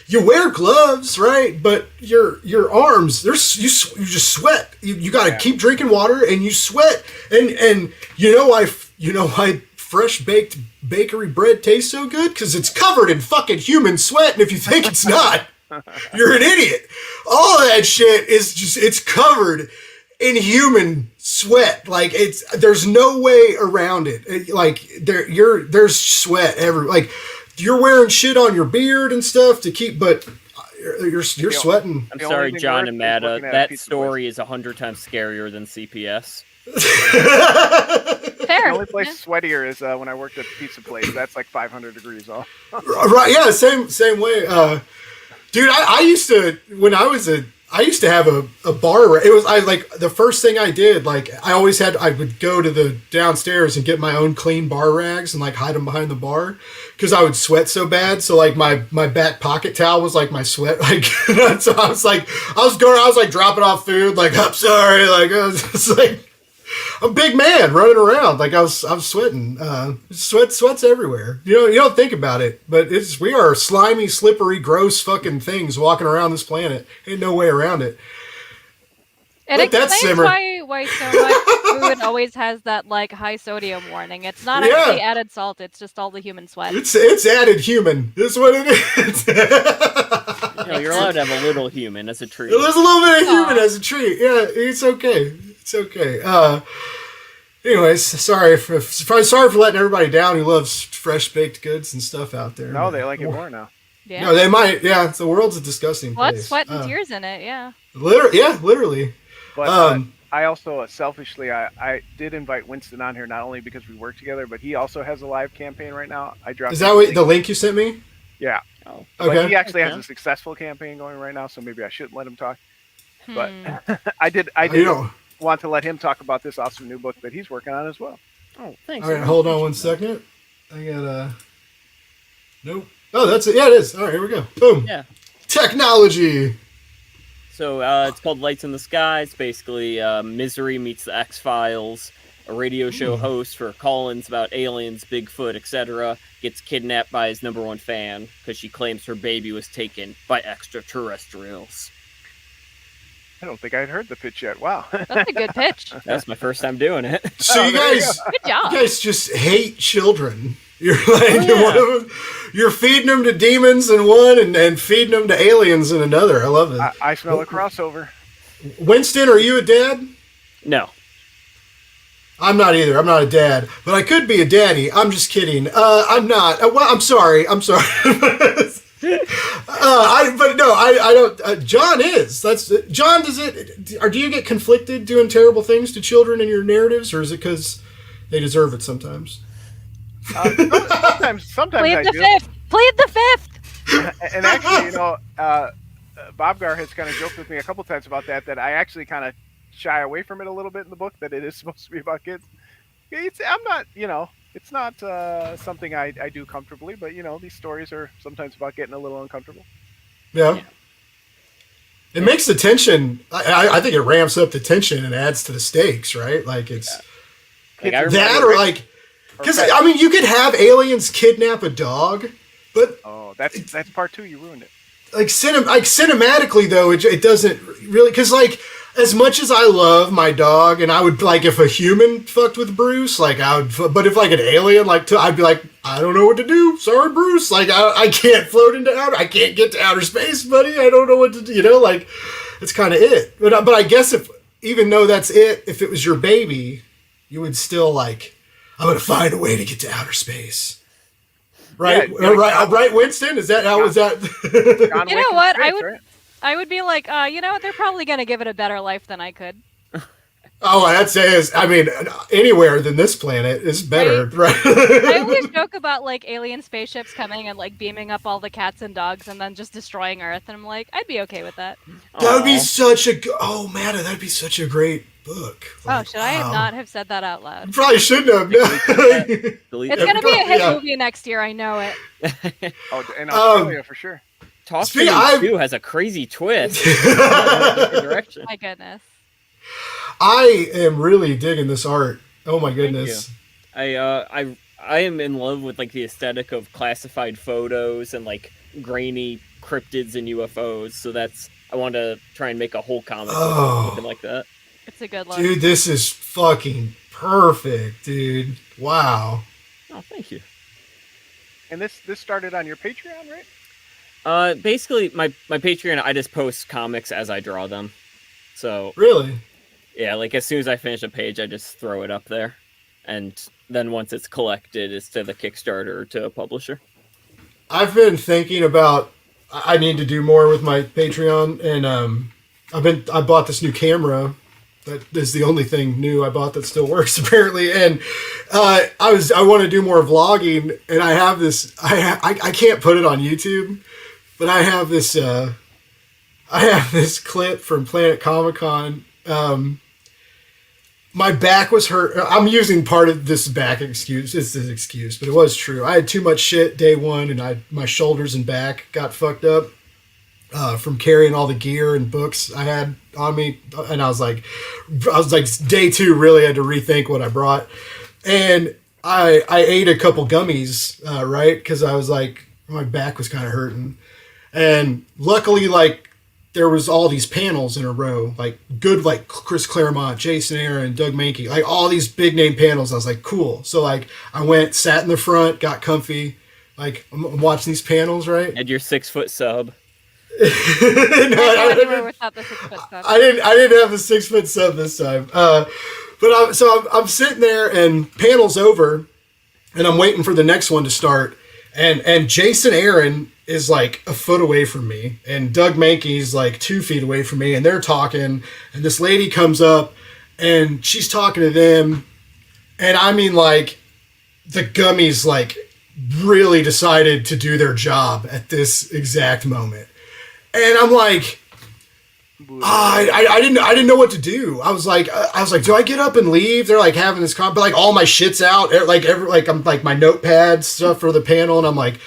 you wear gloves, right? But your arms, you just sweat. You got to keep drinking water, and you sweat. And you know why fresh baked bakery bread tastes so good? Because it's covered in fucking human sweat. And if you think it's not, you're an idiot. All of that shit is it's covered in human sweat. Like there's no way around it. Like there's sweat everywhere. Like you're wearing shit on your beard and stuff to keep, but you're sweating. I'm sorry, John and Matta. That story is 100 times scarier than CPS. Fair. The only place sweatier is when I worked at the pizza place. That's like 500 degrees off. Right? Yeah, same way. Dude, I used to have a bar. It was the first thing I did. Like I would go to the downstairs and get my own clean bar rags and like hide them behind the bar because I would sweat so bad. So like my back pocket towel was like my sweat. Like so I was like dropping off food. Like I'm sorry. Like I was just like I'm a big man running around. Like I was sweating. Sweat's everywhere. You don't think about it, but we are slimy, slippery, gross fucking things walking around this planet. Ain't no way around it. It Let that explains simmer. why so much food always has that like high sodium warning. It's not actually added salt; it's just all the human sweat. It's added human. Is what it is. You're allowed to have a little human as a treat. There's a little bit of human as a treat. Yeah, it's okay. It's okay. Anyways, sorry for letting everybody down who loves fresh baked goods and stuff out there. No, they like it more now. Yeah. No, they might. Yeah, the world's a disgusting Blood, place. sweat, and tears in it. Yeah. Literally. But I also selfishly, I did invite Winston on here not only because we work together, but he also has a live campaign right now. I dropped. Is that the link you sent me? Yeah. Oh. Okay. But he actually has a successful campaign going right now, so maybe I shouldn't let him talk. But I did want to let him talk about this awesome new book that he's working on as well. Oh, thanks. All right, hold on one second. I got nope. Oh, that's it. Yeah, it is. All right, here we go. Boom. Yeah. Technology. So it's called Lights in the Sky. It's basically Misery meets the X-Files. A radio show host for call-ins about aliens, Bigfoot, etc. gets kidnapped by his #1 fan because she claims her baby was taken by extraterrestrials. I don't think I'd heard the pitch yet. Wow. That's a good pitch. That's my first time doing it. So you guys, Good job. you guys just hate children. You're like one of them, you're feeding them to demons in one and feeding them to aliens in another. I love it. I smell a crossover. Winston, are you a dad? No. I'm not either. I'm not a dad, but I could be a daddy. I'm just kidding. I'm not. Well, I'm sorry. I don't. John is. John. Do you get conflicted doing terrible things to children in your narratives, or is it because they deserve it sometimes? Sometimes Plead I the do. fifth. Plead the fifth. And actually, Bobgar has kind of joked with me a couple times about that I actually kind of shy away from it a little bit in the book, that it is supposed to be about kids. I'm not, it's not something I do comfortably, but these stories are sometimes about getting a little uncomfortable. Yeah. It makes the tension. I think it ramps up the tension and adds to the stakes, right? Like it's Like, I that, remember- or like, because I mean, you could have aliens kidnap a dog, but that's part 2. You ruined it. like cinematically though, it doesn't really, because like as much as I love my dog, and I would like if a human fucked with Bruce, like I would, but if like an alien, I'd be like, I don't know what to do. Sorry, Bruce. Like I can't float into I can't get to outer space, buddy. I don't know what to do. Like it's kind of it. But I guess even though that's it, if it was your baby, you would still like, I'm gonna find a way to get to outer space. Right, Yeah, right, Winston. Is that how was that? John You Wick know in what? space, right? I would be like, they're probably gonna give it a better life than I could. Oh, that says. I mean, anywhere than this planet is better, right? I always joke about like alien spaceships coming and like beaming up all the cats and dogs and then just destroying Earth, and I'm like, I'd be okay with that. That would be Aw. such a. Oh man, that'd be such a great book. Oh, should I not have said that out loud? Probably shouldn't have. No. Delete It's that. gonna be a hit Yeah. movie next year. I know it. Oh, in Australia for sure. Talk to Speaking- Me I've- Too has a crazy twist. Different direction. My goodness. I am really digging this art. Oh my goodness. I am in love with like the aesthetic of classified photos and like grainy cryptids and UFOs. So that's I want to try and make a whole comic book Oh. looking like that. It's a good look. Dude, this is fucking perfect, dude. Wow. Oh, thank you. And this started on your Patreon, right? Basically my Patreon, I just post comics as I draw them. So Really? yeah, like as soon as I finish a page, I just throw it up there, and then once it's collected, it's to the Kickstarter or to a publisher. I've been thinking about I need to do more with my Patreon, and I bought this new camera. That is the only thing new I bought that still works apparently. And I want to do more vlogging, and I have this. I can't put it on YouTube, but I have this clip from Planet Comic Con. My back was hurt. I'm using part of this back excuse. It's an excuse, but it was true. I had too much shit day one, and my shoulders and back got fucked up from carrying all the gear and books I had on me. And I was like, day two, really had to rethink what I brought. And I ate a couple gummies, right? Because I was like, my back was kind of hurting. And luckily, like, there was all these panels in a row, like good, like Chris Claremont, Jason Aaron, Doug Mankey, like all these big name panels. I was like, cool. So like I went, sat in the front, got comfy, like I'm watching these panels, right? And your 6-foot sub. No, I go I anywhere didn't- without the 6-foot stuff. I didn't have the 6-foot sub this time. But I'm sitting there and panels over, and I'm waiting for the next one to start. And Jason Aaron is like a foot away from me, and Doug Mankey's like 2 feet away from me, and they're talking, and this lady comes up, and she's talking to them, and I mean, like, the gummies like really decided to do their job at this exact moment, and I'm like, I didn't know what to do. I was like, do I get up and leave? They're like having this but like all my shit's out, like I'm like my notepad stuff for the panel, and I'm like,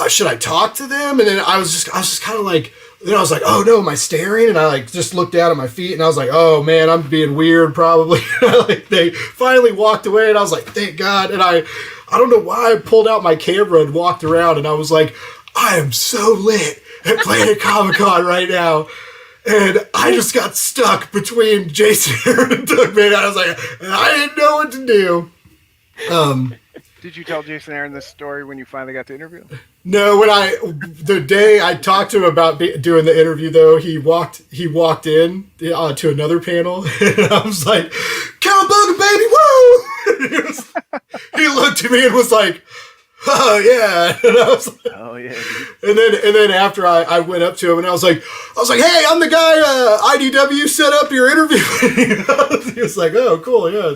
should I talk to them? And then I was just kind of like, then I was like, oh no, am I staring? And I like just looked down at my feet, and I was like, oh man, I'm being weird probably. Like they finally walked away, and I was like, thank God. And I don't know why I pulled out my camera and walked around, and I was like, I am so lit at Planet Comic Con right now. And I just got stuck between Jason Aaron and Doug Mankey. I was like, I didn't know what to do. Did you tell Jason Aaron this story when you finally got to interview him? No, the day I talked to him about doing the interview, though, he walked in to another panel, and I was like, "Cowabunga, baby, woo!" He looked at me and was like, "Oh yeah," and I was like, Oh yeah. and then after I went up to him and I was like, "Hey, I'm the guy IDW set up your interview." He was like, "Oh, cool, yeah,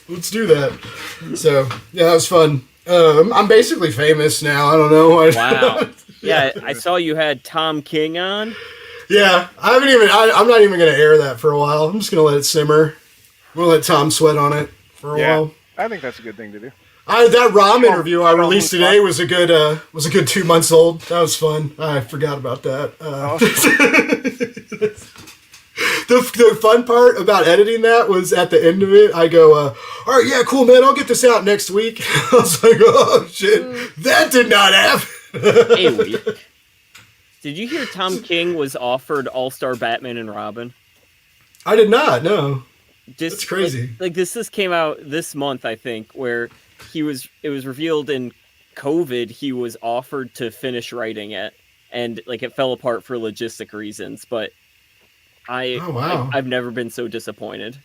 let's do that." So yeah, that was fun. I'm basically famous now. I don't know. Wow. Yeah, I saw you had Tom King on. Yeah, I'm not even gonna air that for a while. I'm just gonna let it simmer. I'm gonna let Tom sweat on it for a while. I think that's a good thing to do. That ROM interview I Show released who's today what. was a good 2 months old. That was fun. I forgot about that. The fun part about editing that was at the end of it, I go, all right, yeah, cool, man, I'll get this out next week. I was like, oh, shit, that did not happen. A week. Did you hear Tom King was offered All-Star Batman and Robin? I did not, no. Just, That's crazy. Like this came out this month, I think, where it was revealed in COVID he was offered to finish writing it, and like it fell apart for logistic reasons, but Oh, wow. I've never been so disappointed.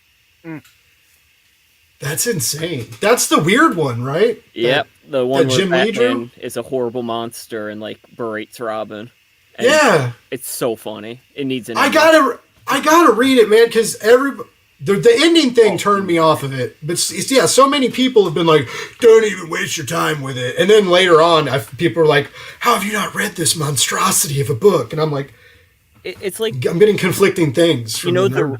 That's insane. That's the weird one, right? Yep, the one that where Jim Lee drew? Batman is a horrible monster and like berates Robin. And Yeah. it's so funny. It needs an. I gotta read it, man, because the ending thing turned me off of it. But yeah, so many people have been like, don't even waste your time with it. And then later on, people are like, how have you not read this monstrosity of a book? And I'm like, It's like, I'm getting conflicting things. From the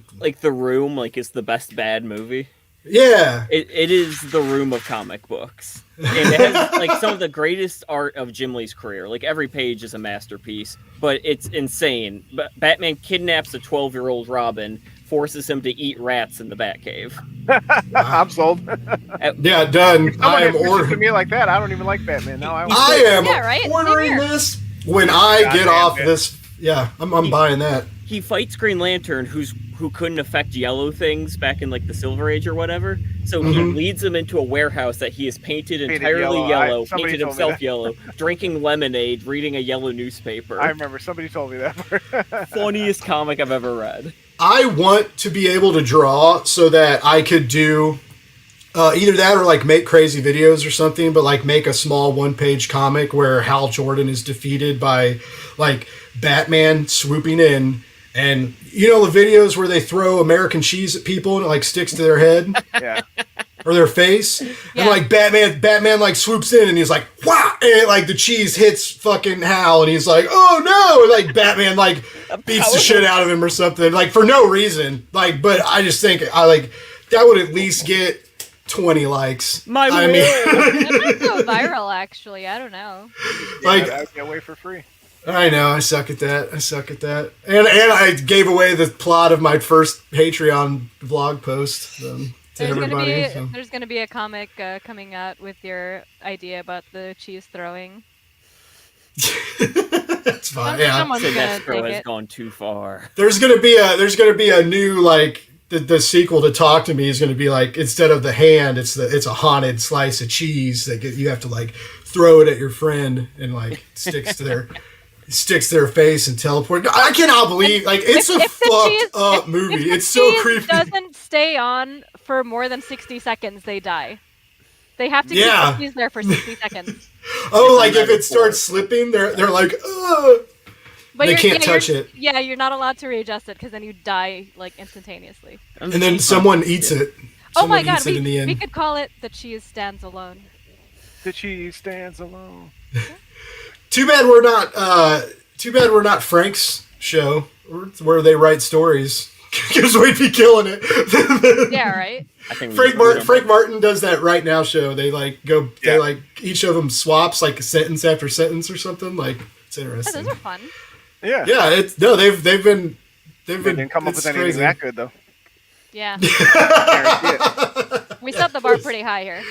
Room, like, is the best bad movie. Yeah. It is the Room of comic books. And it has like some of the greatest art of Jim Lee's career. Like every page is a masterpiece, but it's insane. But Batman kidnaps a 12-year-old Robin, forces him to eat rats in the Batcave. I'm sold. Yeah, done. I am ordering me like that. I don't even like Batman. No, I am ordering this when I get off this. Yeah, I'm buying that. He fights Green Lantern, who couldn't affect yellow things back in like the Silver Age or whatever. So he leads him into a warehouse that he has painted entirely yellow, painted himself yellow, drinking lemonade, reading a yellow newspaper. I remember somebody told me that. Funniest comic I've ever read. I want to be able to draw so that I could do either that or like make crazy videos or something, but like make a small 1-page comic where Hal Jordan is defeated by like Batman swooping in. And you know the videos where they throw American cheese at people and it like sticks to their head? Yeah. Or their face? Yeah. And like Batman like swoops in and he's like, wow! And like the cheese hits fucking Hal and he's like, oh no! And like Batman like beats the shit out of him or something. Like for no reason. Like, but I just think that would at least get 20 likes. It might go viral actually. I don't know. Like I'd get away for free. I know, I suck at that. And I gave away the plot of my first Patreon blog post to everybody. There's going to be a comic coming out with your idea about the cheese throwing. That's fine. Someone's Sinestro has gone too far. There's gonna be a new like the sequel to Talk to Me is gonna be like instead of the hand, it's a haunted slice of cheese that you have to like throw it at your friend and like sticks to their face and teleport. I cannot believe it's a fucked up movie. It's so creepy. If the cheese doesn't stay on for more than 60 seconds, they die. They have to keep the cheese there for 60 seconds. Oh, like if it starts slipping, they're like, ugh. But they can't touch it. Yeah, you're not allowed to readjust it because then you die like instantaneously. And then someone eats it. Oh my god, we could call it The Cheese Stands Alone. The cheese stands alone. Too bad we're not Frank's show where they write stories because we'd be killing it. Yeah, right. I think Frank Martin does that Right Now show. They they like each of them swaps like sentence after sentence or something. Like it's interesting. Oh, those are fun. Yeah. Yeah. They've been. They didn't come up with anything that good though. Yeah. We set the bar pretty high here.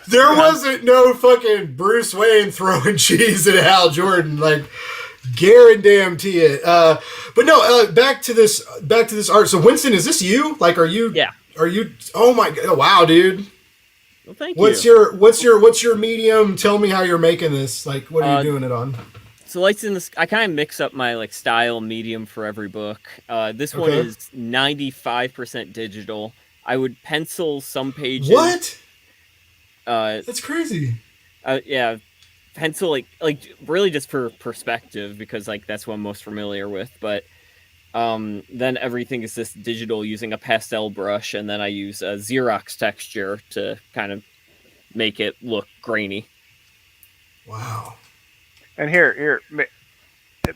There wasn't no fucking Bruce Wayne throwing cheese at Hal Jordan, like guarantee it. But no, back to this art. So Winston, is this you? Like, are you? Yeah. Are you? Oh my god! Wow, dude. Well, thank you. What's your medium? Tell me how you're making this. Like, what are you doing it on? So Lights in the Sky, I kind of mix up my like style medium for every book. This one is 95% digital. I would pencil some pages. What? That's crazy. Yeah, pencil like really just for perspective because like that's what I'm most familiar with. But then everything is just digital using a pastel brush, and then I use a Xerox texture to kind of make it look grainy. Wow. And here,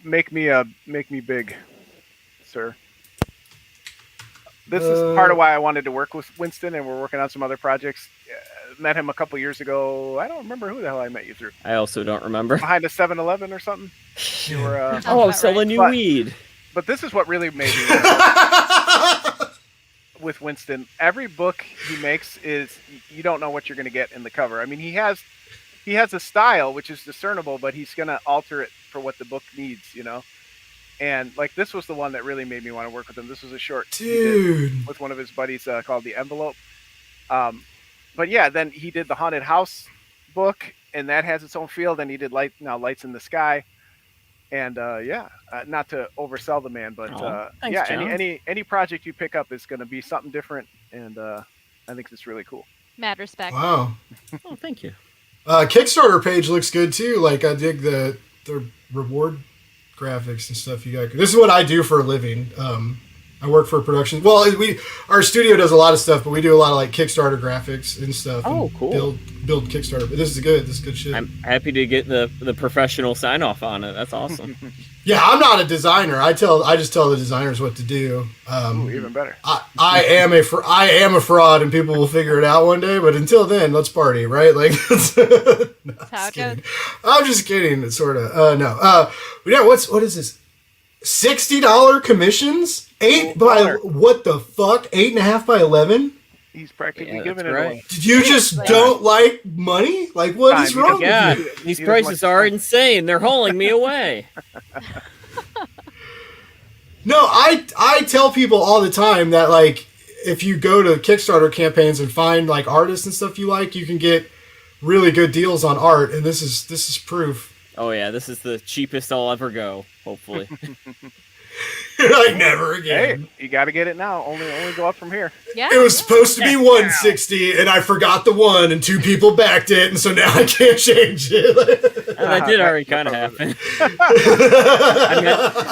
make me big, sir. This is part of why I wanted to work with Winston, and we're working on some other projects. Met him a couple years ago. I don't remember who the hell I met you through. I also don't remember. Behind a 7-Eleven or something. You were. Selling you weed. But this is what really made me with Winston. Every book he makes is you don't know what you're going to get in the cover. I mean, he has a style which is discernible, but he's going to alter it for what the book needs, you know. And like this was the one that really made me want to work with him. This was a short he did with one of his buddies called The Envelope. But yeah, then he did the Haunted House book, and that has its own feel. Then he did Lights in the Sky, and not to oversell the man, but thanks, any project you pick up is going to be something different, and I think it's really cool. Mad respect. Wow. Oh, thank you. Kickstarter page looks good too. Like I dig the reward graphics and stuff you got. This is what I do for a living. I work for a production. Well, our studio does a lot of stuff, but we do a lot of like Kickstarter graphics and stuff. Oh, and cool. Build Kickstarter. But this is good. This is good shit. I'm happy to get the professional sign off on it. That's awesome. Yeah, I'm not a designer. I just tell the designers what to do. Ooh, even better. I am a fraud, and people will figure it out one day. But until then, let's party, right? Like, That's how it goes. I'm just kidding. It's sort of no. Yeah. What is this? $60 commissions? What the fuck? 8.5 by 11? He's practically Yeah, giving that's it right. away. You just don't like money? Like, what is Fine, wrong Yeah, with you? these He doesn't prices like- are insane. They're hauling me away. No, I tell people all the time that, like, if you go to Kickstarter campaigns and find, like, artists and stuff you like, you can get really good deals on art, and this is proof. Oh yeah, this is the cheapest I'll ever go. Hopefully. Like, never again. Hey, you got to get it now. Only go up from here. Yeah. It was supposed to be 160, and I forgot the 1, and 2 people backed it, and so now I can't change it. That did already kind of happen.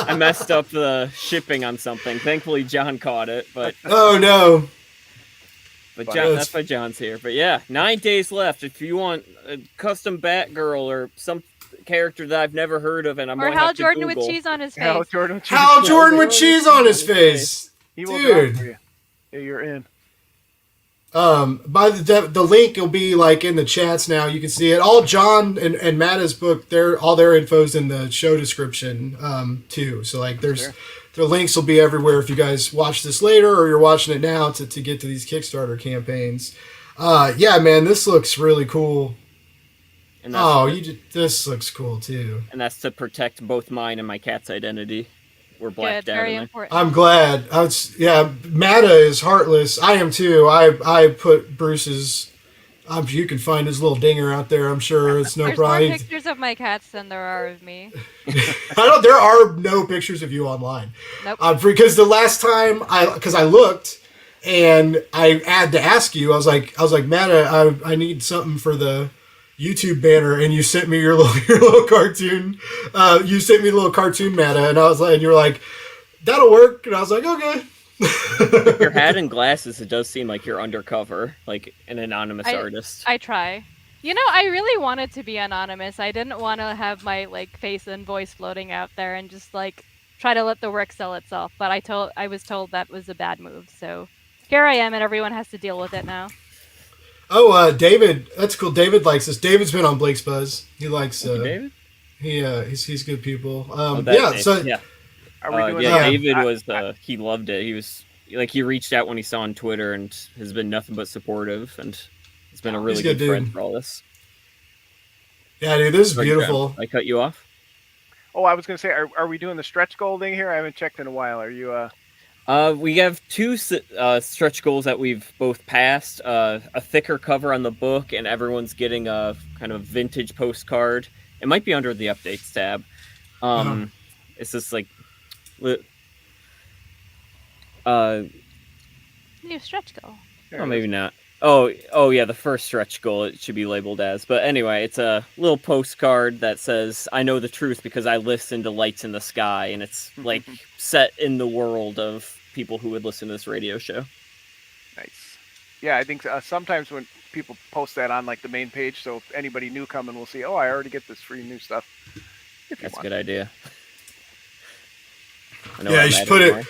I messed up the shipping on something. Thankfully, John caught it, but Oh no. John, that's why John's here. But yeah, 9 days left. If you want a custom Batgirl or some character that I've never heard of, and I'm Or going to Hal have to Jordan with Google. cheese on his face. Hal Jordan. Hal Jordan with cheese on his face. He will Dude. drop for you. Yeah, you're in. By the link will be like in the chats now. You can see it. All John and Matta's book, all their info's in the show description too. So like the links will be everywhere if you guys watch this later or you're watching it now to get to these Kickstarter campaigns. Yeah, man, this looks really cool. And that's, This looks cool too. and that's to protect both mine and my cat's identity. We're Good, blacked out very in there. important. I'm glad. Matta is heartless. I am too. I put Bruce's. You can find his little dinger out there. I'm sure it's no There's more problem. pictures of my cats than there are of me. There are no pictures of you online. Nope. Because the last time I looked and I had to ask you, I was like, Matta, I need something for the YouTube banner, and you sent me your little cartoon. You sent me the little cartoon, Matta, and and you were like, that'll work, and I was like, okay. Your hat and glasses, it does seem like you're undercover, like an anonymous artist. I try. You know, I really wanted to be anonymous. I didn't want to have my like face and voice floating out there and just like try to let the work sell itself. But I was told that was a bad move. So here I am, and everyone has to deal with it now. Oh, David, that's cool. David likes this. David's been on Blake's Buzz. He likes. David? He's good people. Oh, Yeah. Are we doing yeah, that? David was he loved it. He was like he reached out when he saw on Twitter and has been nothing but supportive, and he's been a really He's a good good friend dude. for all this. Yeah, dude, this is Sorry, beautiful. Graham, I cut you off. Oh, I was gonna say, are we doing the stretch goal thing here? I haven't checked in a while. Are you? We have two stretch goals that we've both passed. A thicker cover on the book, and everyone's getting a kind of vintage postcard. It might be under the updates tab. It's just like, New stretch goal. oh, maybe not. Oh yeah, the first stretch goal it should be labeled as. But anyway, it's a little postcard that says, "I know the truth because I listen to Lights in the Sky," and it's like set in the world of people who would listen to this radio show. Nice. Yeah, I think sometimes when people post that on like the main page, so if anybody new coming will see, oh, I already get this free new stuff. If you That's a want. good idea. I know Yeah, I'm you should mad put anymore.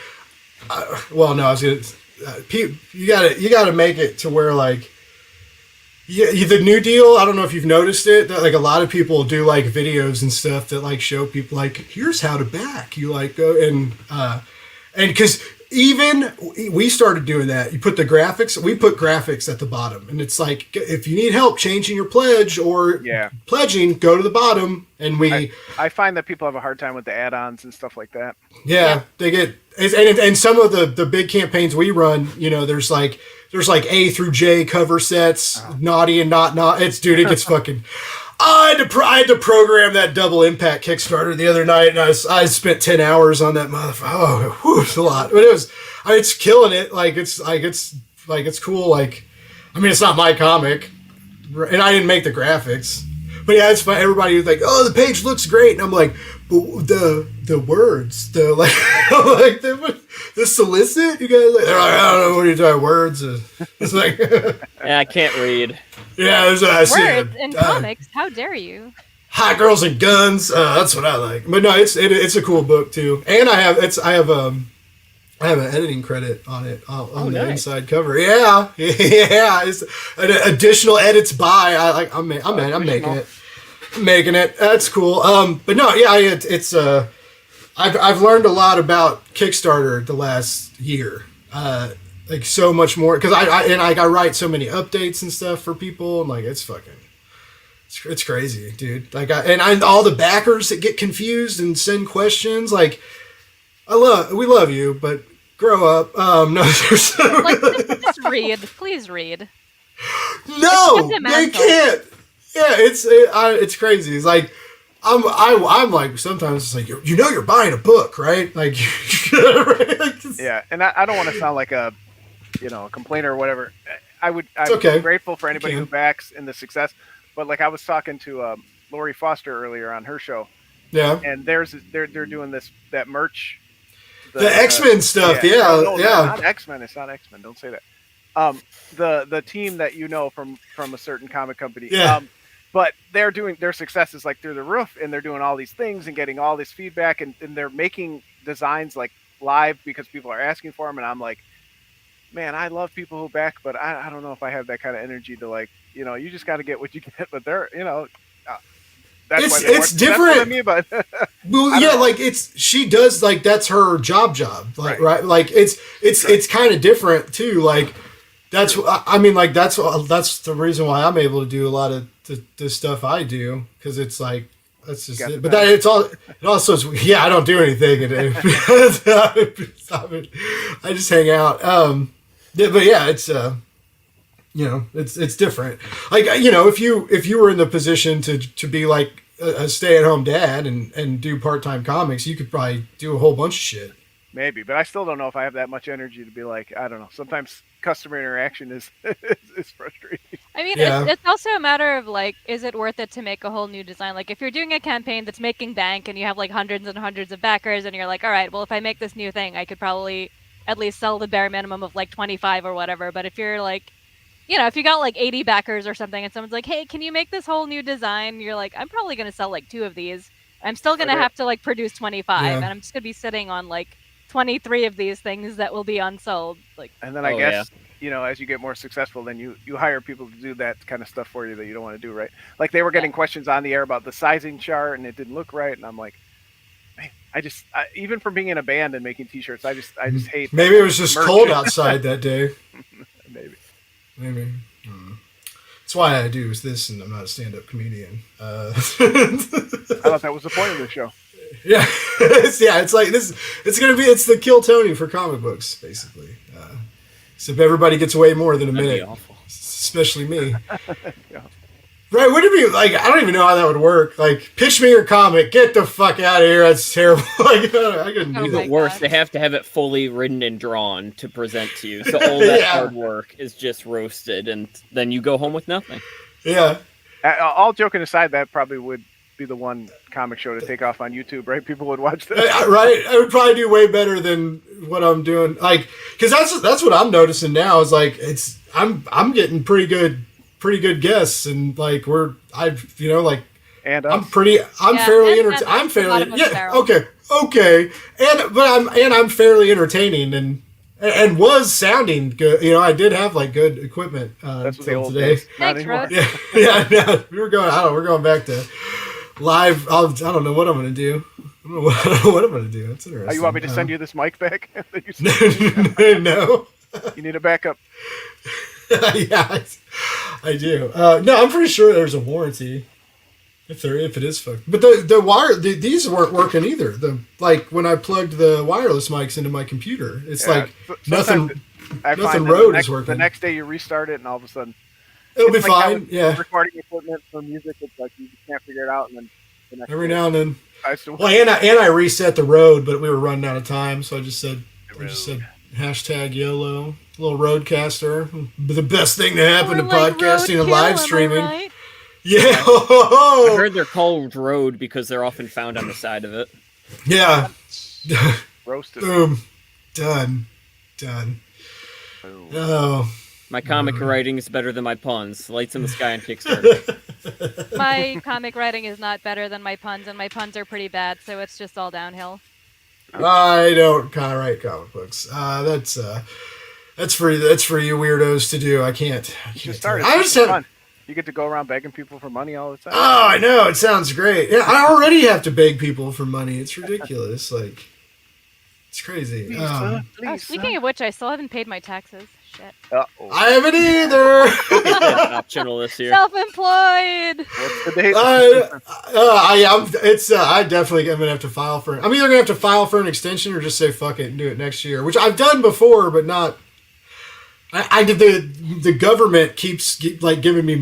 Well, no, I was gonna. You gotta make it to where like, the new deal. I don't know if you've noticed it. That like a lot of people do like videos and stuff that like show people like, here's how to back. You like go and because even we started doing that. You put the graphics. We put graphics at the bottom, and it's like if you need help changing your pledge or pledging, go to the bottom. And I find that people have a hard time with the add-ons and stuff like that. Yeah, they get and some of the big campaigns we run, you know, there's like A through J cover sets, naughty and not. It gets fucking. I had to program that Double Impact Kickstarter the other night, and I spent 10 hours on that motherfucker. Oh, whew, it's a lot, but it's killing it. It's cool. Like, I mean, it's not my comic, and I didn't make the graphics. But yeah, it's fun. Everybody was like, "Oh, the page looks great," and I'm like, "But the words, the the solicit. You guys, they're like, I don't know what are you talking words. It's like, Yeah, I can't read. yeah, there's I see Words in comics. How dare you? hot girls and guns. That's what I like. But no, it's a cool book too, and I have an editing credit on it on the nice. inside cover. Yeah, yeah. It's additional edits by. I'm making it. That's cool. But no, yeah. It's I've learned a lot about Kickstarter the last year. Like so much more because I write so many updates and stuff for people and like it's crazy, dude. Like all the backers that get confused and send questions like. We love you, but grow up. No, there's Like, just read. Please read. no, It's they fundamental. can't. Yeah, it's crazy. It's like I'm like sometimes it's like you're buying a book, right? Like, Yeah, and I don't want to sound like a complainer or whatever. I'm okay. grateful for anybody You who can. backs in the success, but like I was talking to Lori Foster earlier on her show, Yeah, and they're doing that merch. the X-Men stuff. Yeah, no, yeah. Not X-Men. It's not X-Men. Don't say that. The team that from a certain comic company. Yeah. But they're doing their success is like through the roof, and they're doing all these things and getting all this feedback, and they're making designs like live because people are asking for them, and I'm like, man, I love people who back, but I don't know if I have that kind of energy to like, you just got to get what you get. But they're, that's It's- why they it's work. different. That's what I mean, but Well, I yeah, don't know. like she does like that's her job, like Right. right, like it's kind of different too. Like that's I mean like that's the reason why I'm able to do a lot of the stuff I do because it's like that's just Got it. the But time. that it also is, yeah, I don't do anything I just hang out. But yeah, it's it's different. Like if you were in the position to be like a stay-at-home dad and do part-time comics, you could probably do a whole bunch of shit. maybe. But I still don't know if I have that much energy to be like, I don't know. Sometimes customer interaction is is frustrating. I mean, Yeah. it's also a matter of like, is it worth it to make a whole new design? Like, if you're doing a campaign that's making bank and you have like hundreds and hundreds of backers, and you're like, all right, well, if I make this new thing, I could probably at least sell the bare minimum of like 25 or whatever. But if you're like, if you got like 80 backers or something, and someone's like, hey, can you make this whole new design? You're like, I'm probably gonna sell like 2 of these. I'm still gonna Okay. have to like produce 25, Yeah. and I'm just gonna be sitting on like 23 of these things that will be unsold. Like, And then I Oh, guess as you get more successful, then you hire people to do that kind of stuff for you that you don't want to do, right? Like they were getting questions on the air about the sizing chart, and it didn't look right, and I'm like, man, even from being in a band and making T-shirts, I just hate. Maybe it was just merch. cold outside that day. Maybe. Maybe. That's why I do is this, and I'm not a stand-up comedian. I thought that was the point of the show. Yeah, it's like this. It's the Kill Tony for comic books, basically. Except everybody gets way more than a That'd be minute, awful. especially me. Yeah. Right? Would it be like I don't even know how that would work? Like, pitch me your comic. Get the fuck out of here. That's terrible. Like, I couldn't Oh do my that. Worse, God. they have to have it fully written and drawn to present to you. So all that Yeah. hard work is just roasted, and then you go home with nothing. Yeah. All joking aside, that probably would be the one comic show to take off on YouTube, right? People would watch that. Right. I would probably do way better than what I'm doing. Like, because that's what I'm noticing now is like I'm getting pretty good guests, and like And I'm us. fairly and I'm a lot fairly of us yeah feral. okay I'm fairly entertaining and was sounding good. I did have like good equipment That's what the until old today. days. Not Thanks, anymore. Rose. Yeah, we're going back to live. I don't know what I'm gonna do. I don't know what I'm gonna do. That's interesting. Oh, you want me to send you this mic back? That you sent? No. You need a backup. Yeah, I do. No, I'm pretty sure there's a warranty if it is fucked. But the wire these weren't working either. Like when I plugged the wireless mics into my computer, it's Yeah, like sometimes nothing. I nothing find that Rode the is working. The next day you restart it, and all of a sudden It'll be it's like that fine. with Yeah, recording equipment for music. It's like you just can't figure it out, and then the next every day now and then. I still Well, and I reset the road, but we were running out of time, so I just said hashtag YOLO. Little roadcaster, the best thing to happen to podcasting and live streaming. Right? Yeah, I heard they're called road because they're often found on the side of it. yeah. roasted. Boom. Done. Oh. My comic writing is better than my puns. Lights in the Sky on Kickstarter. My comic writing is not better than my puns, and my puns are pretty bad, so it's just all downhill. I don't write comic books. That's for you weirdos to do. I can't. You started. I just have. Fun. You get to go around begging people for money all the time. Oh, I know. It sounds great. Yeah, I already have to beg people for money. It's ridiculous. Like, it's crazy. Speaking of which, I still haven't paid my taxes. Shit. I haven't either. Optional this year. Self-employed. What's the date? I definitely am gonna have to file for. I'm either gonna have to file for an extension or just say fuck it and do it next year, which I've done before, but not. I did the government keeps like giving me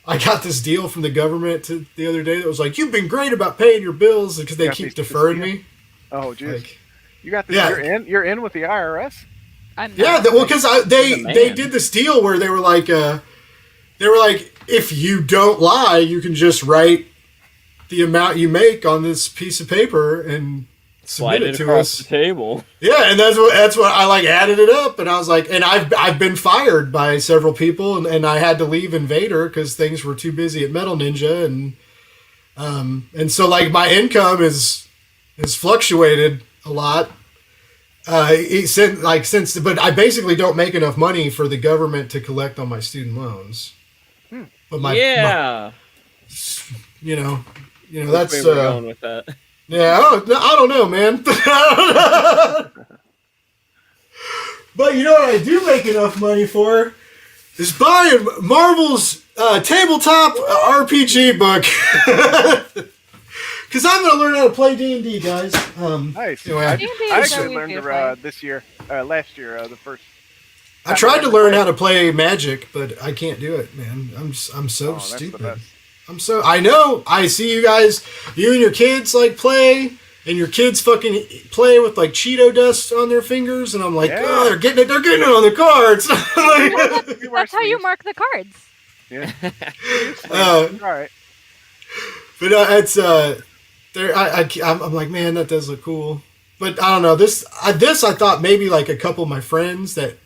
I got this deal from the government the other day that was like, you've been great about paying your bills because they keep deferring me. Oh, jeez. Like, you got this. Yeah. You're in with the IRS. Because they did this deal where they were like, if you don't lie, you can just write the amount you make on this piece of paper and submit it to across us. the table. Yeah, and that's what I like added it up, and I was like, and I've been fired by several people, and I had to leave Invader because things were too busy at Metal Ninja, and so like my income has fluctuated a lot. But I basically don't make enough money for the government to collect on my student loans. But that's where we're going with that. Yeah, I don't know, man. But you know what I do make enough money for is buying Marvel's tabletop RPG book. Because I'm going to learn how to play D&D, guys. Nice. Anyway, I D&D is actually so learned easy to play. last year, the first. I tried to learn how to play Magic, but I can't do it, man. I'm so that's the stupid. best. I know. I see you guys, you and your kids like play, and your kids fucking play with like Cheeto dust on their fingers, and I'm like, oh, they're getting it on the cards. That's how you mark the cards. Yeah. All right. But it's I'm like, man, that does look cool. But I don't know. This I thought maybe like a couple of my friends that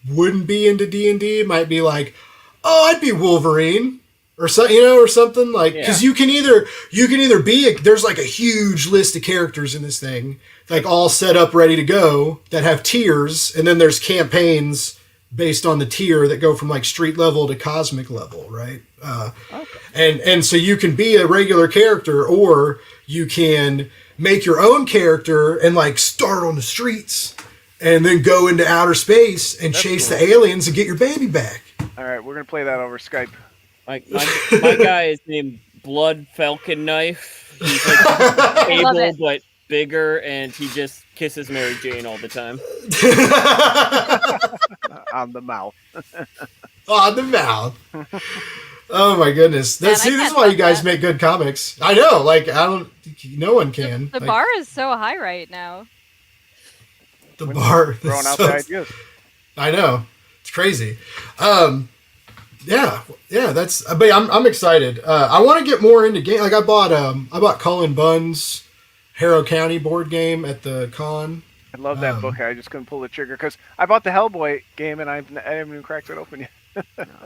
wouldn't be into D&D might be like, oh, I'd be Wolverine. Or something like, because you can either be there's like a huge list of characters in this thing, like all set up ready to go that have tiers, and then there's campaigns based on the tier that go from like street level to cosmic level, right? And so you can be a regular character, or you can make your own character and like start on the streets, and then go into outer space and chase the aliens and get your baby back. All right, we're gonna play that over Skype. My guy is named Blood Falcon Knife. He's like able but bigger, and he just kisses Mary Jane all the time. On the mouth. On the mouth. Oh my goodness! This is why you guys make good comics. I know, like no one can. The bar is so high right now. The bar throwing out the ideas. I know, it's crazy. Yeah, that's. But I'm excited. I want to get more into game. Like I bought Cullen Bunn's Harrow County board game at the con. I love that book. I just couldn't pull the trigger because I bought the Hellboy game and I haven't even cracked it open yet.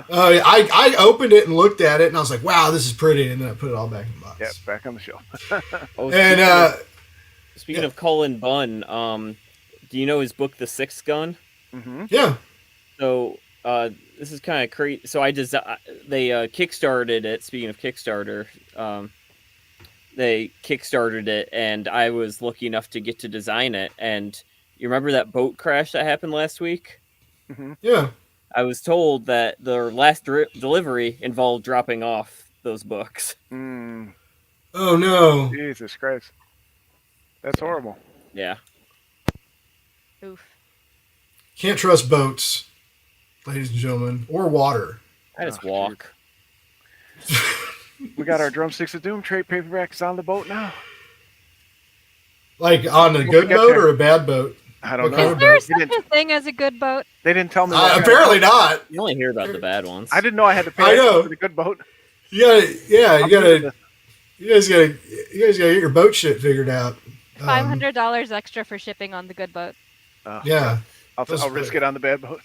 I opened it and looked at it and I was like, wow, this is pretty, and then I put it all back in the box. Yeah, back on the shelf. Speaking of Cullen Bunn, do you know his book, The Sixth Gun? Mm-hmm. Yeah. So. This is kind of crazy. So they kickstarted it. Speaking of Kickstarter, they kickstarted it, and I was lucky enough to get to design it. And you remember that boat crash that happened last week? Mm-hmm. Yeah. I was told that their last delivery involved dropping off those books. Mm. Oh no! Jesus Christ, that's horrible. Yeah. Oof. Can't trust boats, ladies and gentlemen, or water. I just walk. We got our Drumsticks of Doom trade paperbacks on the boat now. Like on a good boat or a bad boat? I don't What know. kind Is of there boat? such a thing as a good boat? They didn't tell me. Apparently not. You only hear about the bad ones. I didn't know I had to pay I know. for the good boat. You guys gotta get your boat shit figured out. $500 extra for shipping on the good boat. Yeah. I'll risk it on the bad boat.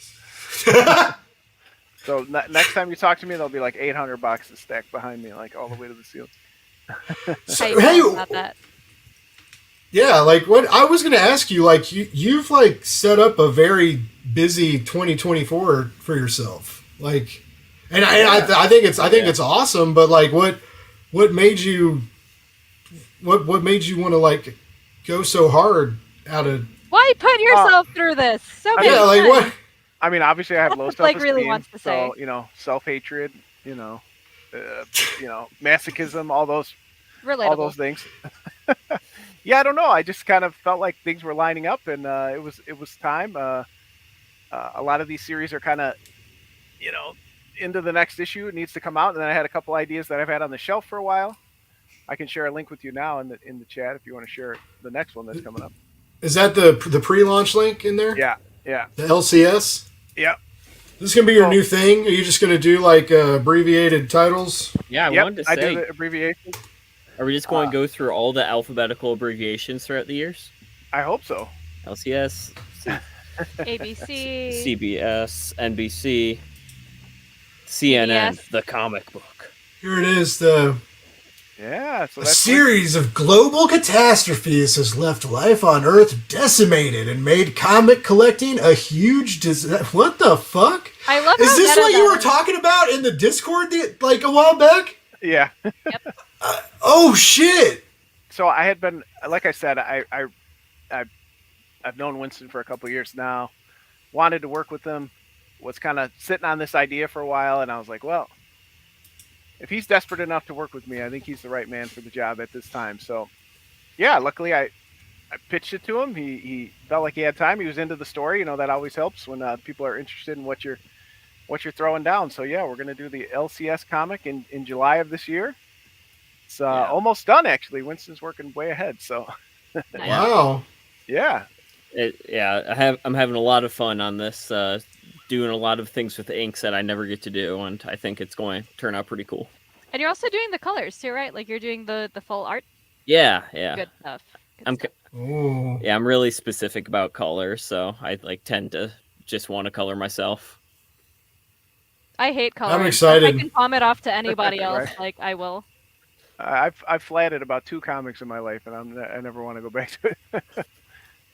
So next time you talk to me, there'll be like 800 boxes stacked behind me, like all the way to the ceiling. How you feel about that? Yeah, like what I was going to ask you, like you've like set up a very busy 2024 for yourself, like, and I think it's awesome, but like what made you what made you want to like go so hard out of Why put yourself through this? So many yeah, like times. what? I mean, obviously, I have low self-esteem. Like, really wants to so, say. you know, self-hatred, masochism, all those Relatable. things. Yeah, I don't know. I just kind of felt like things were lining up, and it was time. A lot of these series are kind of, into the next issue. It needs to come out, and then I had a couple ideas that I've had on the shelf for a while. I can share a link with you now in the chat if you want to share the next one that's coming up. Is that the pre-launch link in there? Yeah. The LCS. Yeah. This is gonna be your new thing. Are you just gonna do like abbreviated titles? Yeah, I wanted to I do say, the abbreviations. are we just going to go through all the alphabetical abbreviations throughout the years? I hope so. LCS, ABC. CBS, NBC, CNN, CBS. the comic book. Here it is. The Yeah. So a that's series of global catastrophes has left life on Earth decimated and made comic collecting a huge what the fuck? I love. Is how this meta what you that were is. talking about in the Discord like a while back? Yeah. Oh shit! So I had been, like I said, I've known Winston for a couple of years now. Wanted to work with him. Was kind of sitting on this idea for a while, and I was like, well, if he's desperate enough to work with me, I think he's the right man for the job at this time. So, yeah, luckily I pitched it to him. He felt like he had time. He was into the story. That always helps when people are interested in what you're throwing down. So yeah, we're gonna do the LCS comic in July of this year. It's almost done actually. Winston's working way ahead. So Wow. yeah. I'm having a lot of fun on this. Doing a lot of things with inks that I never get to do, and I think it's going to turn out pretty cool. And you're also doing the colors too, right? Like you're doing the full art. Yeah. Good stuff. I'm Ooh. I'm really specific about colors, so I tend to just want to color myself. I hate colors. excited. If I can palm it off to anybody else, Right. like I will. I've flatted about 2 comics in my life, and I never want to go back to it.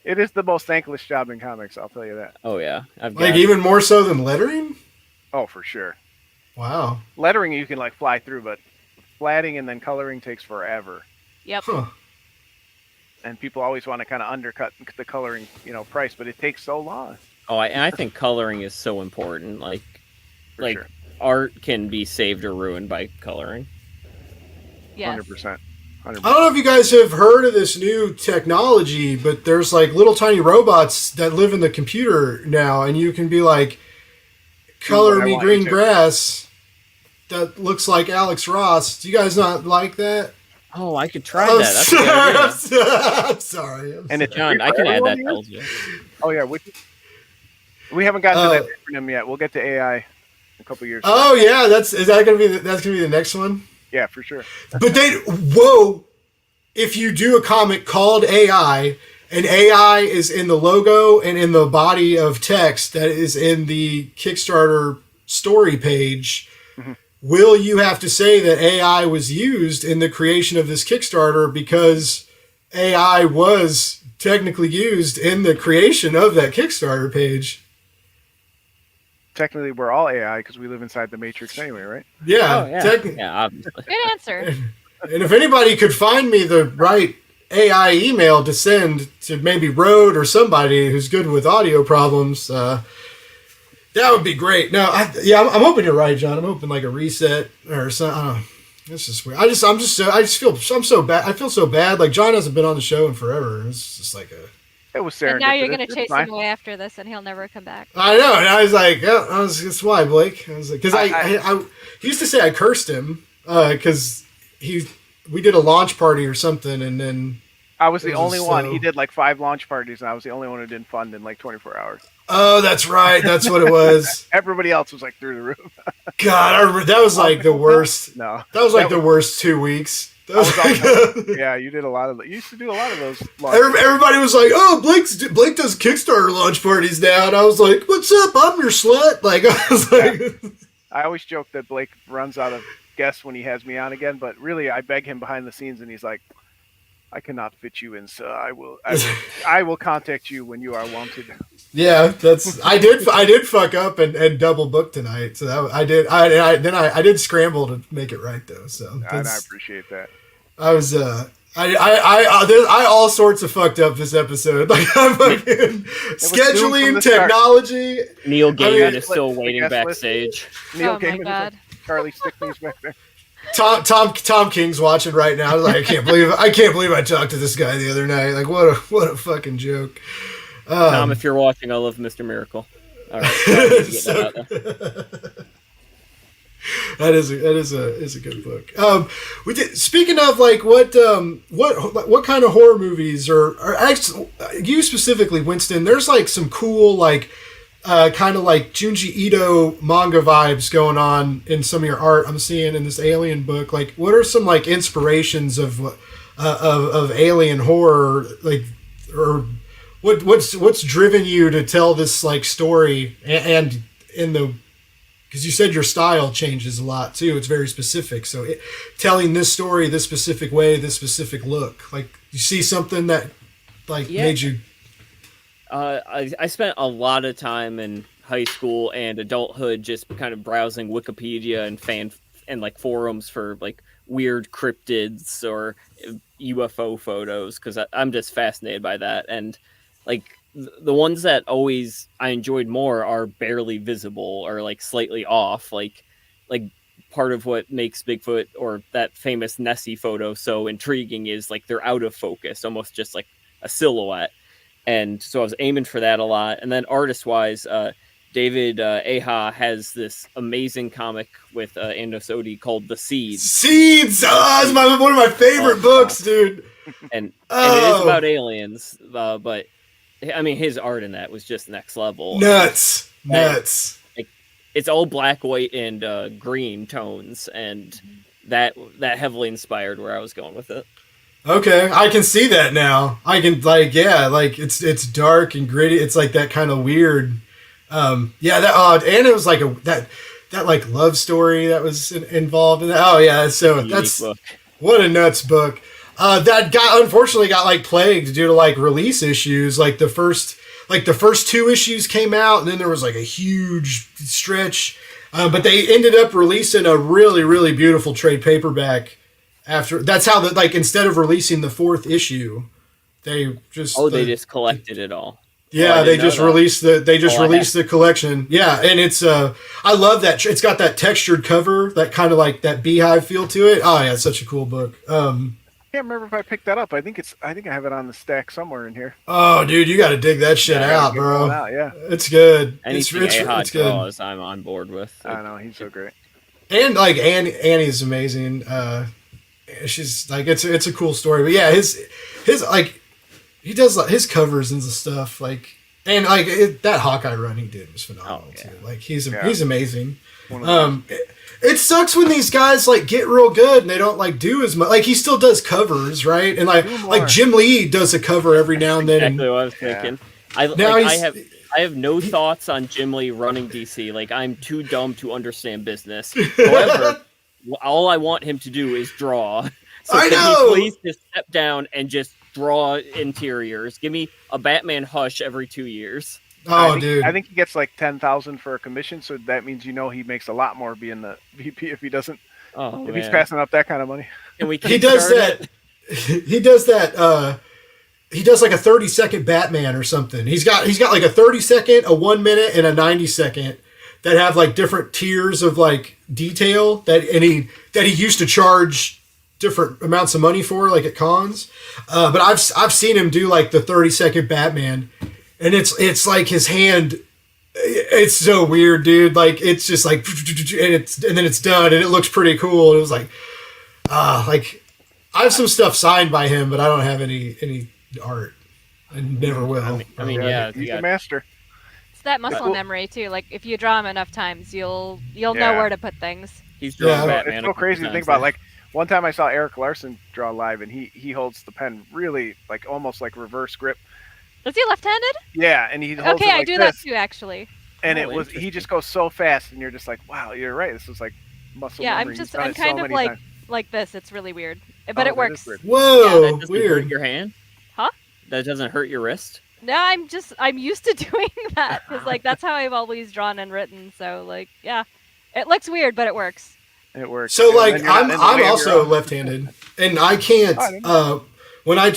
It is the most thankless job in comics, I'll tell you that. Oh yeah, I've Like got even more so than lettering? Oh, for sure. Wow. Lettering you can like fly through, but flatting and then coloring takes forever. Yep. Huh. And people always want to kind of undercut the coloring, price, but it takes so long. and I think coloring is so important. For Like sure. art can be saved or ruined by coloring. Yes. 100%. I don't know if you guys have heard of this new technology, but there's like little tiny robots that live in the computer now, and you can be like, color what I me want green you to. grass that looks like Alex Ross. Do you guys not like that? Oh, I could try I'm that. That's a good sorry. idea. I'm sorry. And it's John, I can add that to LG. Oh yeah, we haven't gotten to that acronym yet. We'll get to AI in a couple years. Oh yeah, that's gonna be the next one. Yeah, for sure. But if you do a comic called AI, and AI is in the logo and in the body of text that is in the Kickstarter story page, will you have to say that AI was used in the creation of this Kickstarter because AI was technically used in the creation of that Kickstarter page? Technically, we're all AI because we live inside the Matrix anyway, right? Yeah, Oh, yeah. technically. Yeah, obviously. Good answer. And if anybody could find me the right AI email to send to maybe Rode or somebody who's good with audio problems, that would be great. No, I'm hoping you're right, John. I'm hoping like a reset or something. I don't know. It's just weird. I'm so bad. I feel so bad. Like John hasn't been on the show in forever. It's just like It was serendipitous. And now you're gonna It's chase fine. him away after this, and he'll never come back. I know. And I was like, that's why, Blake. I was like, because he used to say I cursed him because we did a launch party or something, and then I was the It was only one. so- He did like 5 launch parties, and I was the only one who didn't fund in like 24 hours. oh, that's right, that's what it was. Everybody else was like through the roof. God, that was like the worst. No, That was like That the worst 2 weeks. That was like, Yeah, you did a lot of. You used to do a lot of those. everybody was like, "Oh, Blake does Kickstarter launch parties now," and I was like, "What's up? I'm your slut." Like I was like, I always joke that Blake runs out of guests when he has me on again, but really, I beg him behind the scenes, and he's like, "I cannot fit you in, so I will contact you when you are wanted." yeah, I did fuck up and double book tonight, so I did scramble to make it right though. So And I appreciate that. I was I all sorts of fucked up this episode. Like I'm fucking scheduling, technology. Neil Gaiman I mean, is still waiting guest list. backstage. Neil Oh my Gaiman is God. like Charlie Stickney's back there. Tom King's watching right now. Like I can't believe I talked to this guy the other night. Like what a fucking joke. Tom, if you're watching, I love Mr. Miracle. All right, sorry to get that out there. That is a good book. We did. Speaking of like what kind of horror movies or actually you specifically, Winston? There's like some cool like kind of like Junji Ito manga vibes going on in some of your art. I'm seeing in this Alien book. Like, what are some like inspirations of alien horror? Like, or what's driven you to tell this like story and in the because you said your style changes a lot too. It's very specific. So telling this story this specific way, this specific look, like you see something that like made you. I spent a lot of time in high school and adulthood just kind of browsing Wikipedia and like forums for like weird cryptids or UFO photos because I'm just fascinated by that. And like the ones that always I enjoyed more are barely visible or like slightly off. Like part of what makes Bigfoot or that famous Nessie photo so intriguing is like they're out of focus, almost just like a silhouette. And so I was aiming for that a lot. And then artist-wise, David Aja has this amazing comic with Andos Odie called The Seeds. Seeds! Oh, it's one of my favorite books, dude. And it is about aliens, but I mean, his art in that was just next level. Nuts. Like, it's all black, white, and green tones, and that heavily inspired where I was going with it. Okay, I can see that now. I can like it's dark and gritty. It's like that kind of weird. And it was like that like love story that was involved in that. Oh yeah, so that's book. What a nuts book. That guy unfortunately got like plagued due to like release issues. Like the first 2 issues came out, and then there was like a huge stretch. But they ended up releasing a really, really beautiful trade paperback. After that's how instead of releasing the 4th issue, they just they just collected it all. Yeah, they just released the collection. Yeah, and it's I love that it's got that textured cover, that kind of like that beehive feel to it. Oh yeah, it's such a cool book. I can't remember if I picked that up. I think I have it on the stack somewhere in here. Oh, dude, you got to dig that shit out, bro. Yeah, it's good. Anything it's draws, I'm on board with. I know he's so great. And like Annie's amazing. She's like it's a cool story, but yeah, his like he does like his covers and stuff like and like that Hawkeye run he did was phenomenal too. Like he's amazing. It sucks when these guys like get real good and they don't like do as much. Like he still does covers, right? And like Jim Lee does a cover every now and then. Exactly what I was thinking. I have no thoughts on Jim Lee running DC. Like I'm too dumb to understand business. However, all I want him to do is draw. So can he please just step down and just draw interiors? Give me a Batman Hush every 2 years. Dude. I think he gets like 10,000 for a commission, so that means he makes a lot more being the VP if he doesn't. If he's passing up that kind of money. He does that. He does that. He does like a 30-second Batman or something. He's got like a 30-second, a 1 minute, and a 90-second that have like different tiers of like detail that he used to charge different amounts of money for, like at cons. But I've seen him do like the 30-second Batman, and it's like his hand. It's so weird, dude. Like it's just like, and then it's done, and it looks pretty cool. And it was like, like I have some stuff signed by him, but I don't have any art. I never will. I mean, yeah, he's a master. It's that muscle memory too. Like if you draw him enough times, you'll know where to put things. He's drawing Batman. It's so crazy to think about. Like One time I saw Eric Larson draw live, and he holds the pen really like almost like reverse grip. Is he left-handed? Yeah, and he holds Okay, it like I do this, that too, actually. and Oh, he just goes so fast, and you're just like, wow, you're right. This is like muscle Yeah, memory. He's done I'm it so kind of many like times. this. It's really weird, Oh, but it that is works. weird. Whoa, That doesn't hurt weird. your hand? Huh? That doesn't hurt your wrist? No, I'm used to doing that because like that's how I've always drawn and written. So like, yeah, it looks weird, but it works. It works. So And like then you're not in the way I'm of your also own- left-handed, and I can't. Oh, I didn't know.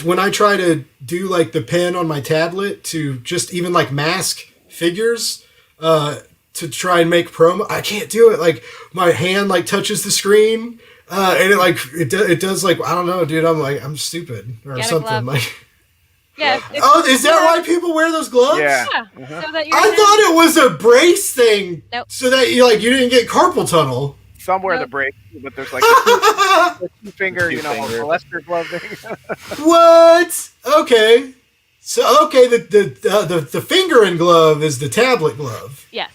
When I try to do like the pen on my tablet to just even like mask figures to try and make promo, I can't do it. Like my hand like touches the screen, and it does like I don't know, dude. I'm stupid or Get a something. glove. Like Yeah. oh, is that why people wear those gloves? Yeah. Yeah. So that your I hand- thought it was a brace thing, Nope. so that you didn't get carpal tunnel. Somewhere No. the break, but there's like a two finger, Two-finger. molester glove thing. What? Okay. So the fingering glove is the tablet glove. Yes.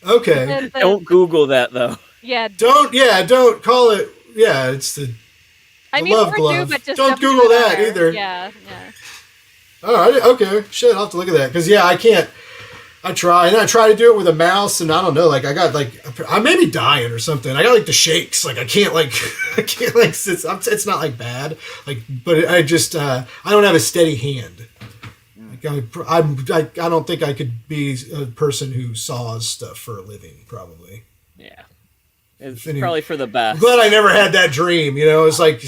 Okay. Don't Google that, though. Yeah. Don't call it. Yeah, it's the. I the mean, love or glove. do, but just Don't do Google it on that there. either. Yeah. Yeah. All right. Okay. Shit. I'll have to look at that because I can't. I try to do it with a mouse, and I don't know. Like I got I may be dying or something. I got like the shakes. Like I can't like it's not like bad. Like, but I just I don't have a steady hand. Like I don't think I could be a person who saws stuff for a living. Probably. Yeah. It's Anyway. probably for the best. I'm glad I never had that dream. It's like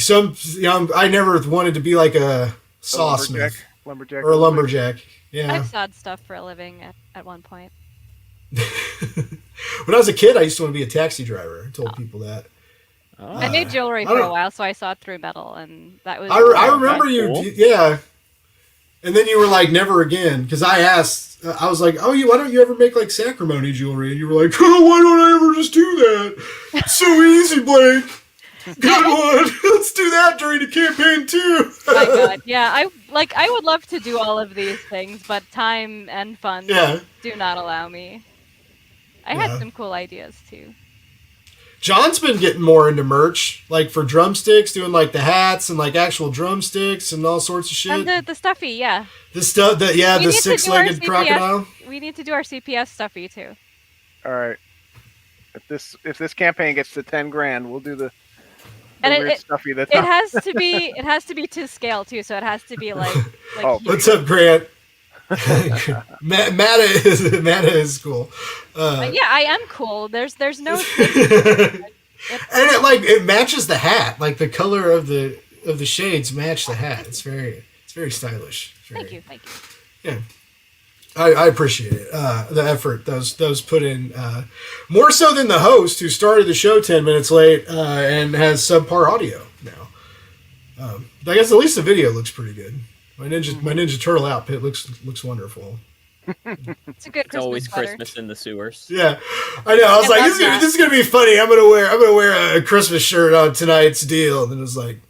I never wanted to be like a sawsmith Lumberjack. or a lumberjack. Yeah. I've sawed stuff for a living at one point. When I was a kid, I used to want to be a taxi driver. I told people that. Oh. I made jewelry I for a don't- while, so I sawed through metal, and that was. I remember that's you, cool. yeah. And then you were like, never again. Because I asked, I was like, oh, why don't you ever make like sacrimony jewelry? And you were like, oh, why don't I ever just do that? It's so easy, Blake. Come on, let's do that during the campaign too. My God, yeah, I would love to do all of these things, but time and funds Yeah. do not allow me. I Yeah. had some cool ideas too. John's been getting more into merch, like for drumsticks, doing like the hats and like actual drumsticks and all sorts of shit. And the stuffy, yeah. The stuff that, We the need to do our six-legged CPS crocodile. We need to do our CPS stuffy too. All right. If this campaign gets to 10 grand, we'll do the And weird it stuffy that's It not- has to be to scale too, so it has to be like Oh, huge. What's up, Grant? Matta is cool. Yeah, I am cool. There's no and it matches the hat. Like the color of the shades match the hat. It's very stylish. It's very- Thank you. Yeah. I appreciate it. The effort those put in, more so than the host who started the show 10 minutes late and has subpar audio now. I guess at least the video looks pretty good. My Ninja Turtle outfit looks wonderful. It's a good It's Christmas always sweater. Christmas in the sewers. Yeah, I know. I was I like, love that. this is gonna be funny. I'm gonna wear a Christmas shirt on tonight's deal, and then it was like,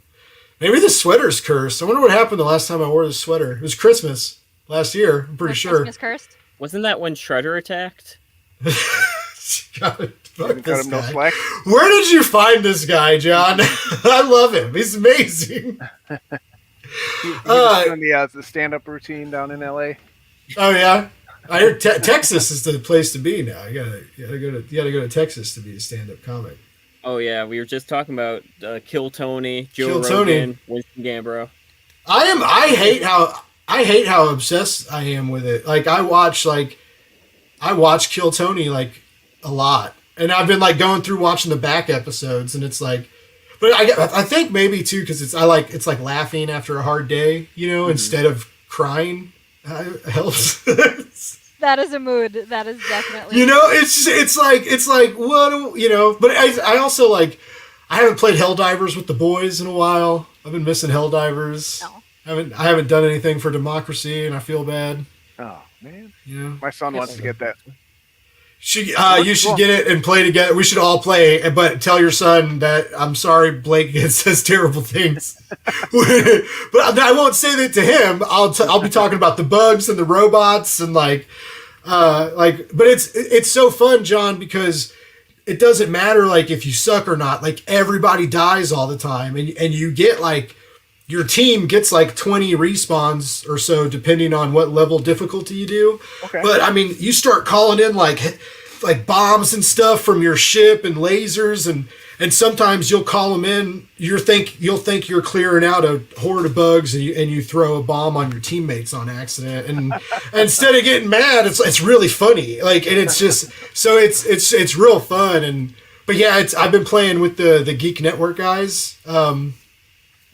maybe the sweater's cursed. I wonder what happened the last time I wore this sweater. It was Christmas last year. I'm pretty Was sure. Christmas cursed. Wasn't that when Shredder attacked? God, fuck Haven't cut this him no guy. slack. Where did you find this guy, John? I love him. He's amazing. He was doing the stand-up routine down in LA. Oh yeah, I heard Texas is the place to be now. You gotta go to Texas to be a stand-up comic. Oh yeah, we were just talking about Kill Tony, Joe Kill Tony. Rogan, Winston Gambro. I hate how obsessed I am with it. Like I watch Kill Tony like a lot, and I've been like going through watching the back episodes, and it's like, but I think maybe too because it's like laughing after a hard day, instead of crying helps. That is a mood. That is definitely. It's like what but I also like I haven't played Helldivers with the boys in a while. I've been missing Helldivers. No. I haven't done anything for democracy, and I feel bad. Oh man, You know, my son wants to get that. you should get it and play together. We should all play, but tell your son that I'm sorry Blake says terrible things. But I won't say that to him. I'll be talking about the bugs and the robots and but it's so fun, John, because it doesn't matter like if you suck or not. Like everybody dies all the time, and you get like your team gets like 20 respawns or so depending on what level difficulty you do. Okay. But I mean, you start calling in like bombs and stuff from your ship and lasers and sometimes you'll call them in. You'll think you're clearing out a horde of bugs, and you throw a bomb on your teammates on accident. And instead of getting mad, it's really funny. Like, and it's just so it's real fun. But yeah, I've been playing with the Geek Network guys, and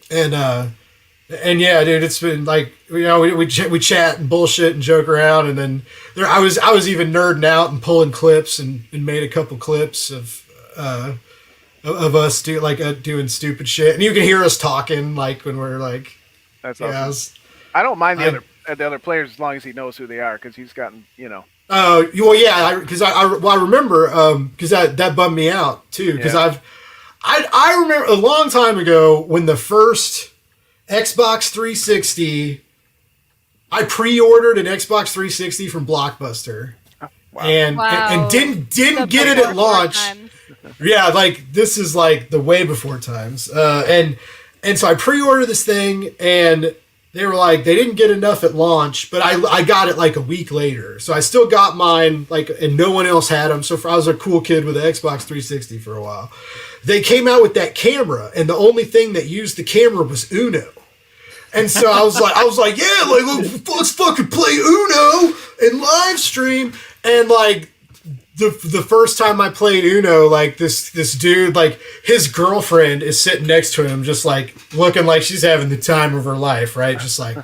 yeah, dude, it's been like we chat and bullshit and joke around, and then I was even nerding out and pulling clips and made a couple clips of us doing stupid shit, and you can hear us talking like when we're like, That's yeah, awesome. I don't mind the other players as long as he knows who they are, because he's gotten, oh well, yeah, because I remember because that bummed me out too, because Yeah. I remember a long time ago when the first Xbox 360, I pre-ordered an Xbox 360 from Blockbuster. Wow. And didn't get it at launch. Yeah, like this is like the way before times. And so I pre-ordered this thing, and they were like they didn't get enough at launch, but I got it like a week later. So I still got mine, like, and no one else had them. So I was a cool kid with an Xbox 360 for a while. They came out with that camera, and the only thing that used the camera was Uno. And so I was like, yeah, like let's fucking play Uno and live stream. And like the first time I played Uno, like this dude, like his girlfriend is sitting next to him, just like looking like she's having the time of her life, right? Just like,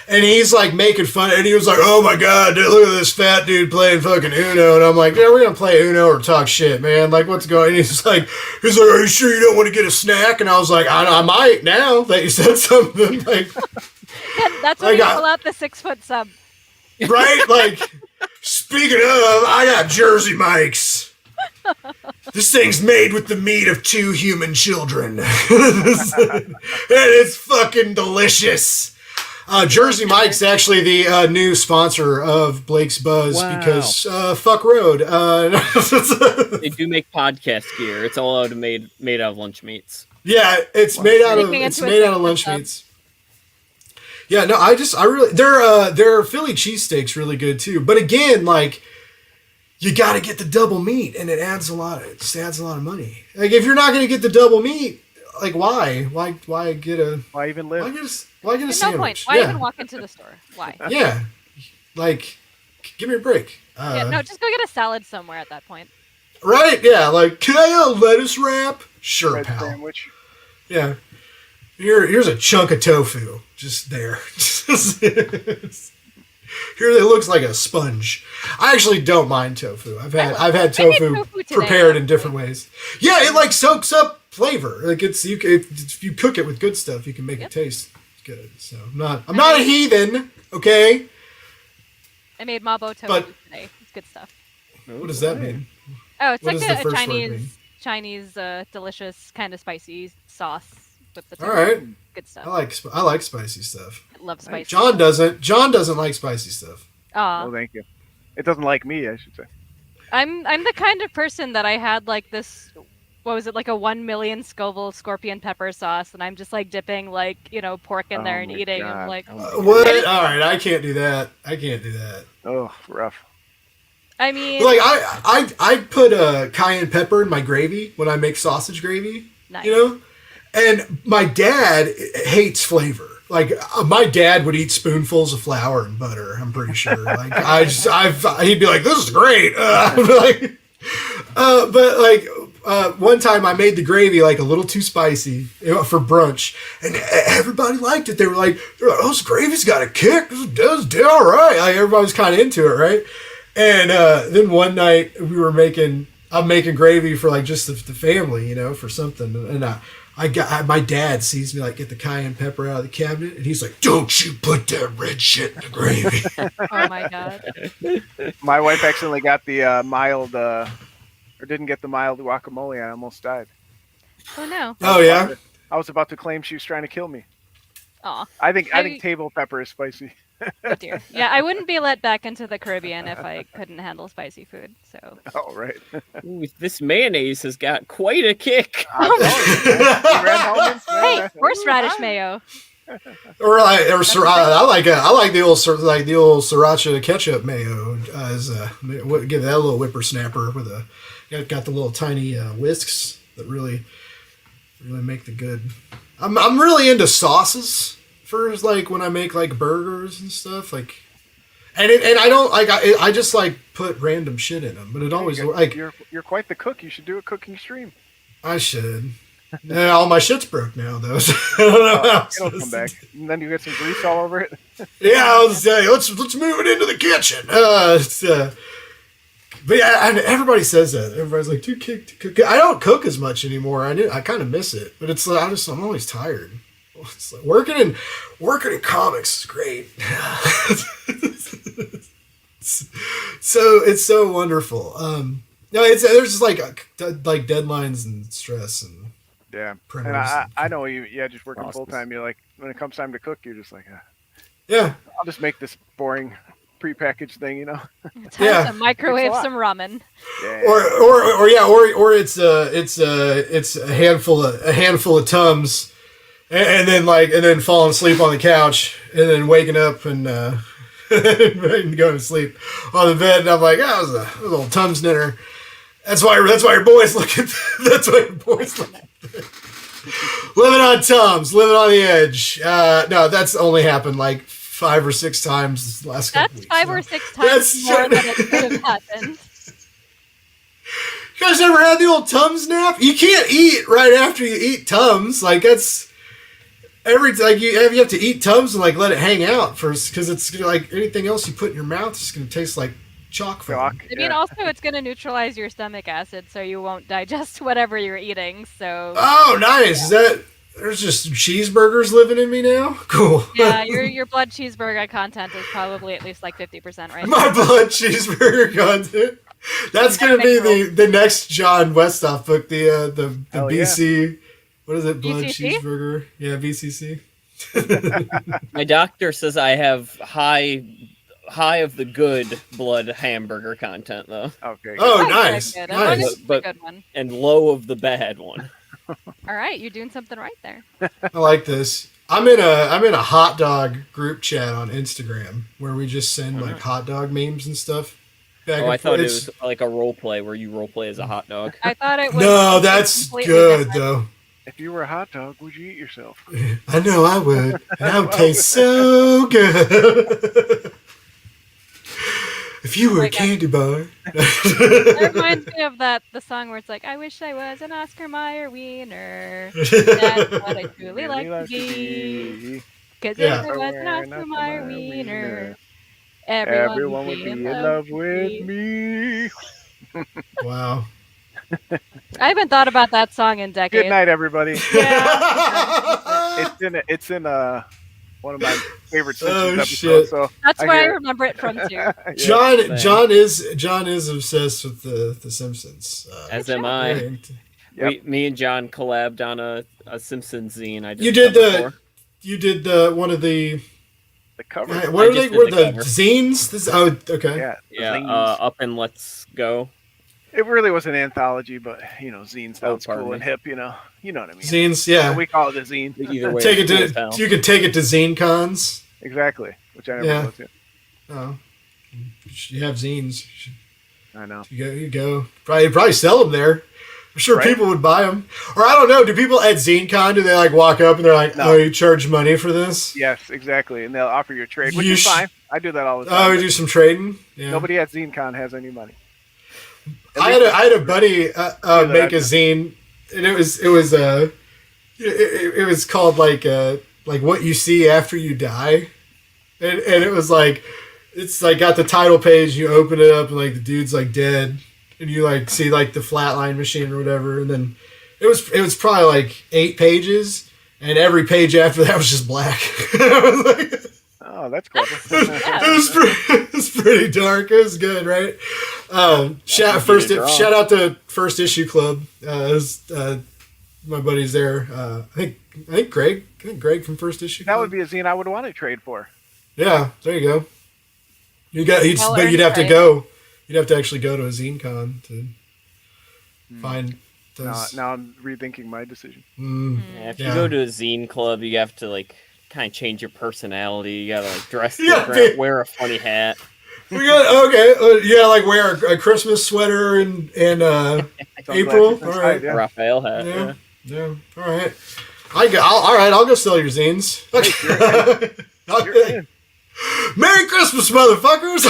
and he's like making fun, and he was like, "Oh my god, dude, look at this fat dude playing fucking Uno," and I'm like, "Yeah, we're gonna play Uno or talk shit, man. Like, what's going?" And he's like, "Are you sure you don't want to get a snack?" And I was like, "I might now that you said something." Like, That's when you pull out the 6-foot sub. right? Like, speaking of, I got Jersey Mike's. This thing's made with the meat of 2 human children, and it's fucking delicious. Jersey Mike's actually the new sponsor of Blake's Buzz because fuck Road. They do make podcast gear. It's all made out of lunch meats. Yeah, it's made out of lunch meats. Yeah, no, I really their Philly cheesesteak's really good too. But again, like you got to get the double meat, and it adds a lot of money. Like if you're not going to get the double meat, like why get a Why even live? Why get a sandwich? No point. Why even walk into the store? Why? Yeah, like give me a break. No, just go get a salad somewhere at that point. Right? Yeah, like can I get a lettuce wrap? Sure, Bread pal. sandwich. Yeah. Here's a chunk of tofu, just there. Here it looks like a sponge. I actually don't mind tofu. I've had tofu prepared in different ways. Yeah, it like soaks up flavor. Like if you cook it with good stuff, you can make it taste good. So I'm not a heathen, okay? I made mabo tofu today. It's good stuff. What does that mean? Oh, it's What like does the a first word mean? Chinese delicious kind of spicy sauce with the tofu. All right. Good stuff. I like spicy stuff. I love spicy. John doesn't like spicy stuff. Aw. Oh, thank you. It doesn't like me, I should say. I'm the kind of person that I had like this, what was it, like a 1 million Scoville scorpion pepper sauce, and I'm just like dipping like, pork in there and my eating. God. I'm like, What? All right, I can't do that. Oh, rough. I mean, Like I put cayenne pepper in my gravy when I make sausage gravy. nice. And my dad hates flavor. Like my dad would eat spoonfuls of flour and butter. I'm pretty sure. Like he'd be like, "This is great." One time I made the gravy like a little too spicy for brunch, and everybody liked it. They're like, "Oh, this gravy's got a kick. This does do all right." Like everybody was kind of into it, right? And then one night I'm making gravy for like just the family, for something, and my dad sees me like get the cayenne pepper out of the cabinet, and he's like, "Don't you put that red shit in the gravy." Oh my god. My wife accidentally got the mild, or didn't get the mild guacamole, and I almost died. Oh no. Oh yeah. I was about to claim she was trying to kill me. Aw. I think table pepper is spicy. Oh dear. Yeah, I wouldn't be let back into the Caribbean if I couldn't handle spicy food. So Oh, right. Ooh, this mayonnaise has got quite a kick. I'm telling you, man. You ran home and hey, said, horseradish "Ooh, mayo. Or I like the old sriracha ketchup mayo. Give that a little whippersnapper with got the little tiny whisks that really make the good. I'm really into sauces for like when I make like burgers and stuff like, and I don't like I just like put random shit in them, but it always like You're quite the cook. You should do a cooking stream. I should. Yeah, all my shit's broke now though. So I don't know how I'm It'll supposed come to back. And then you get some grease all over it. Yeah, I was saying, let's move it into the kitchen. But yeah, and everybody says that. Everybody's like, "Do cook?" I don't cook as much anymore. I kind of miss it, but it's like I'm always tired. It's like working in comics is great. So it's so wonderful. No, there's just like deadlines and stress and Yeah. And printers. I know you. Yeah, just working Process. full time. You're like, when it comes time to cook, you're just like, yeah. I'll just make this boring prepackaged thing, you know? Time Yeah. to microwave It's a lot. some ramen. Yeah. Or it's a handful of Tums, and then falling asleep on the couch, and then waking up and and going to sleep on the bed, and I'm like, it was a little Tums dinner. That's why your boys look at living on Tums, living on the edge. No, that's only happened like 5 or 6 times this last couple That's weeks. 5 or 6 times more than it could have happened. You guys ever had the old Tums nap? You can't eat right after you eat Tums. Like that's you have to eat Tums and like let it hang out first because it's like anything else you put in your mouth, it's gonna taste like chalk foam. Chalk. I mean, also, it's going to neutralize your stomach acid, so you won't digest whatever you're eating. So, Oh, nice. Is that there's just cheeseburgers living in me now? Cool. yeah, your blood cheeseburger content is probably at least like 50% right My now. blood cheeseburger content. That's gonna be the next John Westhoff book. The Hell yeah. BC. What is it? Blood BCC? cheeseburger. Yeah, BCC. My doctor says I have high of the good blood hamburger content though, Okay. Oh, Good, nice. good. As long as Nice. it's a But- good one. and low of the bad one. All right, you're doing something right there. I like this. I'm in a hot dog group chat on Instagram where we just send like hot dog memes and stuff. Back Oh, and I thought it forth. was like a role play where you role play as a hot dog. I thought it was. No, something that's completely good different. though. If you were a hot dog, would you eat yourself? I know I would. And that would taste so good. If you were a my God. candy bar. That reminds me of the song where it's like, I wish I was an Oscar Mayer wiener. That's what I truly like to be. Because Yeah. if I was an Oscar Mayer wiener, everyone would be in love with me. Wow. I haven't thought about that song in decades. Good night, everybody. Yeah, It's in one of my favorite Oh, Simpsons shit. episodes. So that's I where I hear it. remember it from too. Yeah. John is obsessed with the Simpsons. As am I. Right. Yep. Me and John collabed on a Simpsons zine. I just You did done the before. you did the one of the The cover. what I are they? just did Were the the cover. zines? This okay. Yeah. the Yeah, zines. Up and Let's Go. It really was an anthology, but zine sounds pardon cool me. and hip. You know what I mean. Zines, yeah. We call it a zine. Either way, Take it it's cool as hell. to you can take it to zine cons. Exactly. Which I never Yeah. go to. Oh, you have zines. I know. You go. Probably sell them there. I'm sure Right. people would buy them. Or I don't know. Do people at ZeneCon, do they like walk up and they're like, No. "Oh, you charge money for this?" Yes, exactly. And they'll offer you a trade, which You is sh- fine. I do that all the Oh, time. we but do some trading. Yeah. Nobody at ZeneCon has any money. At I least had a buddy that make a I- zine, and it was called like what you see after you die, and it was like it's like got the title page. You open it up and like the dude's like dead, and you like see like the flatline machine or whatever, and then it was probably like 8 pages, and every page after that was just black. I was like, Oh, that's clever. it was pretty dark. It was good, right? Shout out to First Issue Club. My buddy's there. I think Greg from First Issue That Club. would be a zine I would want to trade for. Yeah, there you go. But Well-earned you'd have to trade. go. You'd have to actually go to a zine con to find those. Now I'm rethinking my decision. Yeah, if Yeah. you go to a zine club, you have to like kind of change your personality. You gotta like dress Yeah, different, dude. wear a funny hat. We got okay. Yeah, like wear a Christmas sweater and April. Sunglasses All inside, right. yeah. Raphael hat. Yeah. Yeah. Yeah. All right. All right. I'll go sell your zines. You're in. Merry Christmas, motherfuckers!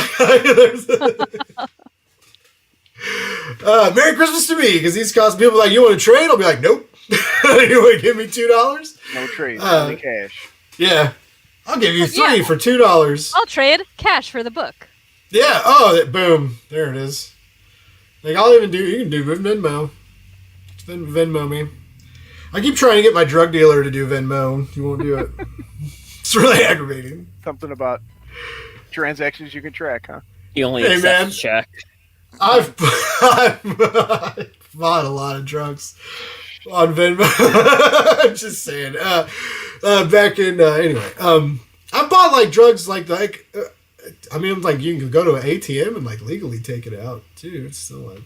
Merry Christmas to me, because these cost people like, you want to trade? I'll be like, nope. You want to give me $2? No trade, Uh, only cash. Yeah, I'll give you Yeah. 3 for $2. I'll trade cash for the book. Yeah. Oh, boom! There it is. Like I'll even do. You can do Venmo. Venmo me. I keep trying to get my drug dealer to do Venmo. He won't do it. It's really aggravating. Something about transactions you can track, huh? He only Hey, accepts man. check. I've bought a lot of drugs on Venmo. I'm just saying. Back in anyway, I bought like drugs I mean, like you can go to an ATM and like legally take it out too. It's still like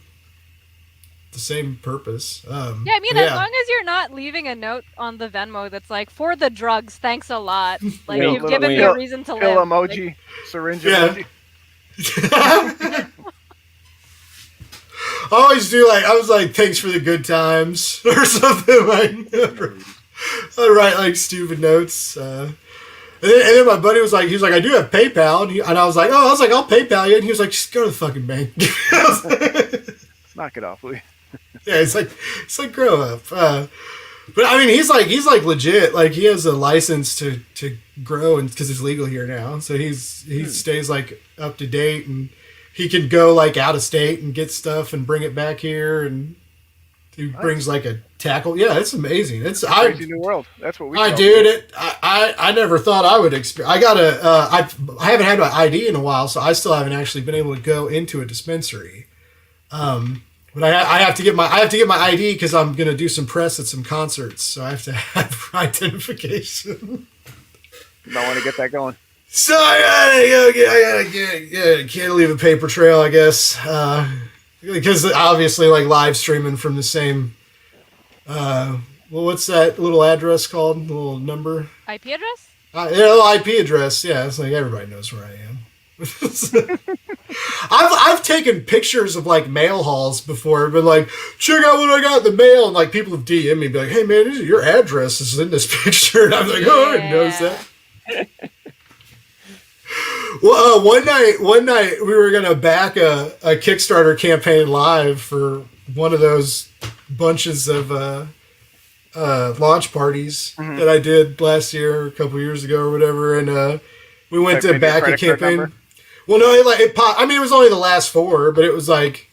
the same purpose. Yeah, I mean, as long as you're not leaving a note on the Venmo that's like, for the drugs, thanks a lot. Like, Wait, you've given me wait. a reason to Pill live. emoji, syringe Yeah. emoji. I always do like I was like thanks for the good times or something like. I write like stupid notes. And then my buddy was like, he was like, I do have PayPal, and I was like, I'll PayPal you, and he was like, just go to the fucking bank. Knock it off, will you? Yeah, it's like grow up. But I mean, he's like legit. Like he has a license to grow, and because it's legal here now, so he stays like up to date, and he can go like out of state and get stuff and bring it back here, and he brings like a tackle. Yeah, it's amazing. It's Crazy new world. That's what we. I call did it. I never thought I would experience. I got I haven't had my ID in a while, so I still haven't actually been able to go into a dispensary. But I have to get my ID because I'm gonna do some press at some concerts, so I have to have identification. You might want to get that going. So I gotta get can't leave a paper trail, I guess, because obviously like live streaming from the same. Well, what's that little address called? The little number? IP address? Little IP address. Yeah, it's like everybody knows where I am. I've taken pictures of like mail hauls before, but like, check out what I got in the mail, and like people have DM'd me, be like, hey man, your address is in this picture, and I'm like, oh, I didn't notice that. Well, one night we were gonna back a Kickstarter campaign live for one of those bunches of launch parties that I did last year, or a couple years ago, or whatever, and we went Like to maybe a back a credit card campaign. number? Well, no, it popped. I mean, it was only the last 4, but it was like,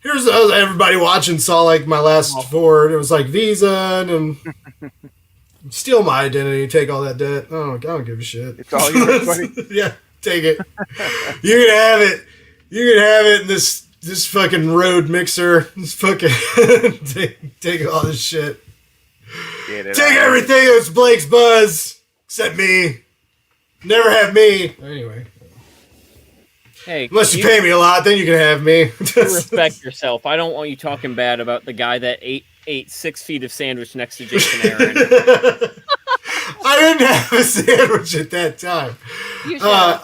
here's everybody watching saw like my last 4, and it was like Visa and steal my identity, take all that debt. Oh, I don't give a shit. It's all yours, buddy. Yeah, take it. You can have it. You can have it in this fucking road mixer. This fucking take all this shit. Get it Take out. everything that's Blake's buzz, except me. Never have me. Anyway, Hey, unless you pay me a lot, then you can have me. you respect yourself. I don't want you talking bad about the guy that ate 6 feet of sandwich next to Jason Aaron. I didn't have a sandwich at that time. You should.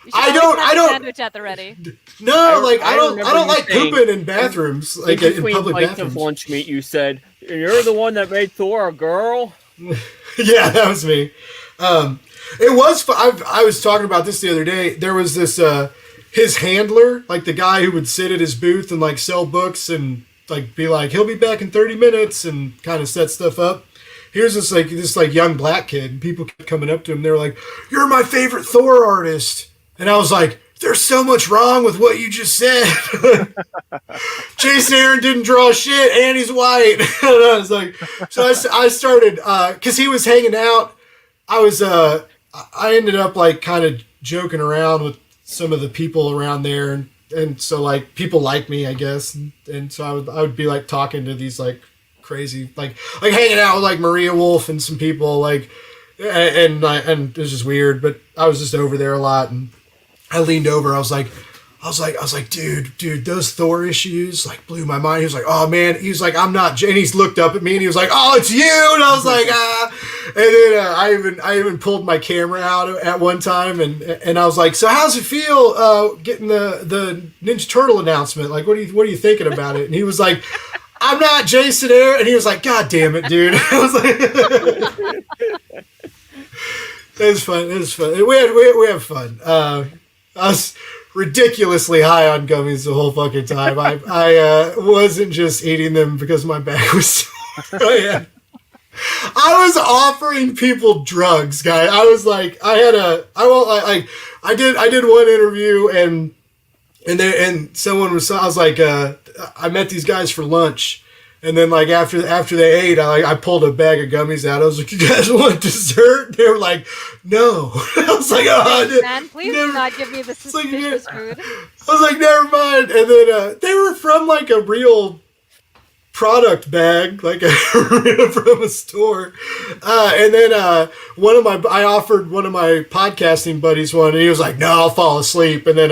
You should I always don't- have I a don't- sandwich at the ready. No, like I I don't remember you like saying- pooping in bathrooms, like in Between public bites bathrooms. of lunch meat, you said, "You're the one that made Thor a girl." Yeah, that was me. It was. I was talking about this the other day. There was this his handler, like the guy who would sit at his booth and like sell books and like be like, he'll be back in 30 minutes and kind of set stuff up. Here's this young black kid, and people kept coming up to him. They were like, "You're my favorite Thor artist," and I was like, "There's so much wrong with what you just said." Jason Aaron didn't draw shit, and he's white. And I was like, so I started because he was hanging out. I ended up like kind of joking around with some of the people around there, and so like people like me, I guess, and so I would be like talking to these like crazy like hanging out with like Maria Wolf and some people like and it was just weird. But I was just over there a lot, and I leaned over. I was like, dude, those Thor issues like blew my mind. He was like, oh man, he was like, I'm not. And he's looked up at me and he was like, oh, it's you. And I was like, ah. And then I even pulled my camera out at one time and I was like, so how's it feel getting the Ninja Turtle announcement? Like, what are you thinking about it? And he was like, I'm not Jason Aaron. And he was like, God damn it, dude. I was like, it was fun. We had fun. I was ridiculously high on gummies the whole fucking time. I wasn't just eating them because my back was sore. I was offering people drugs, guy. I was like, I did one interview and someone was, I was like, I met these guys for lunch. And then, like, after they ate, I pulled a bag of gummies out. I was like, you guys want dessert? They were like, no. I was like, oh, man, please do not give me the suspicious food. I was like, never mind. And then they were from, like, a real product bag, like from a store. And then I offered one of my podcasting buddies one, and he was like, no, I'll fall asleep. And then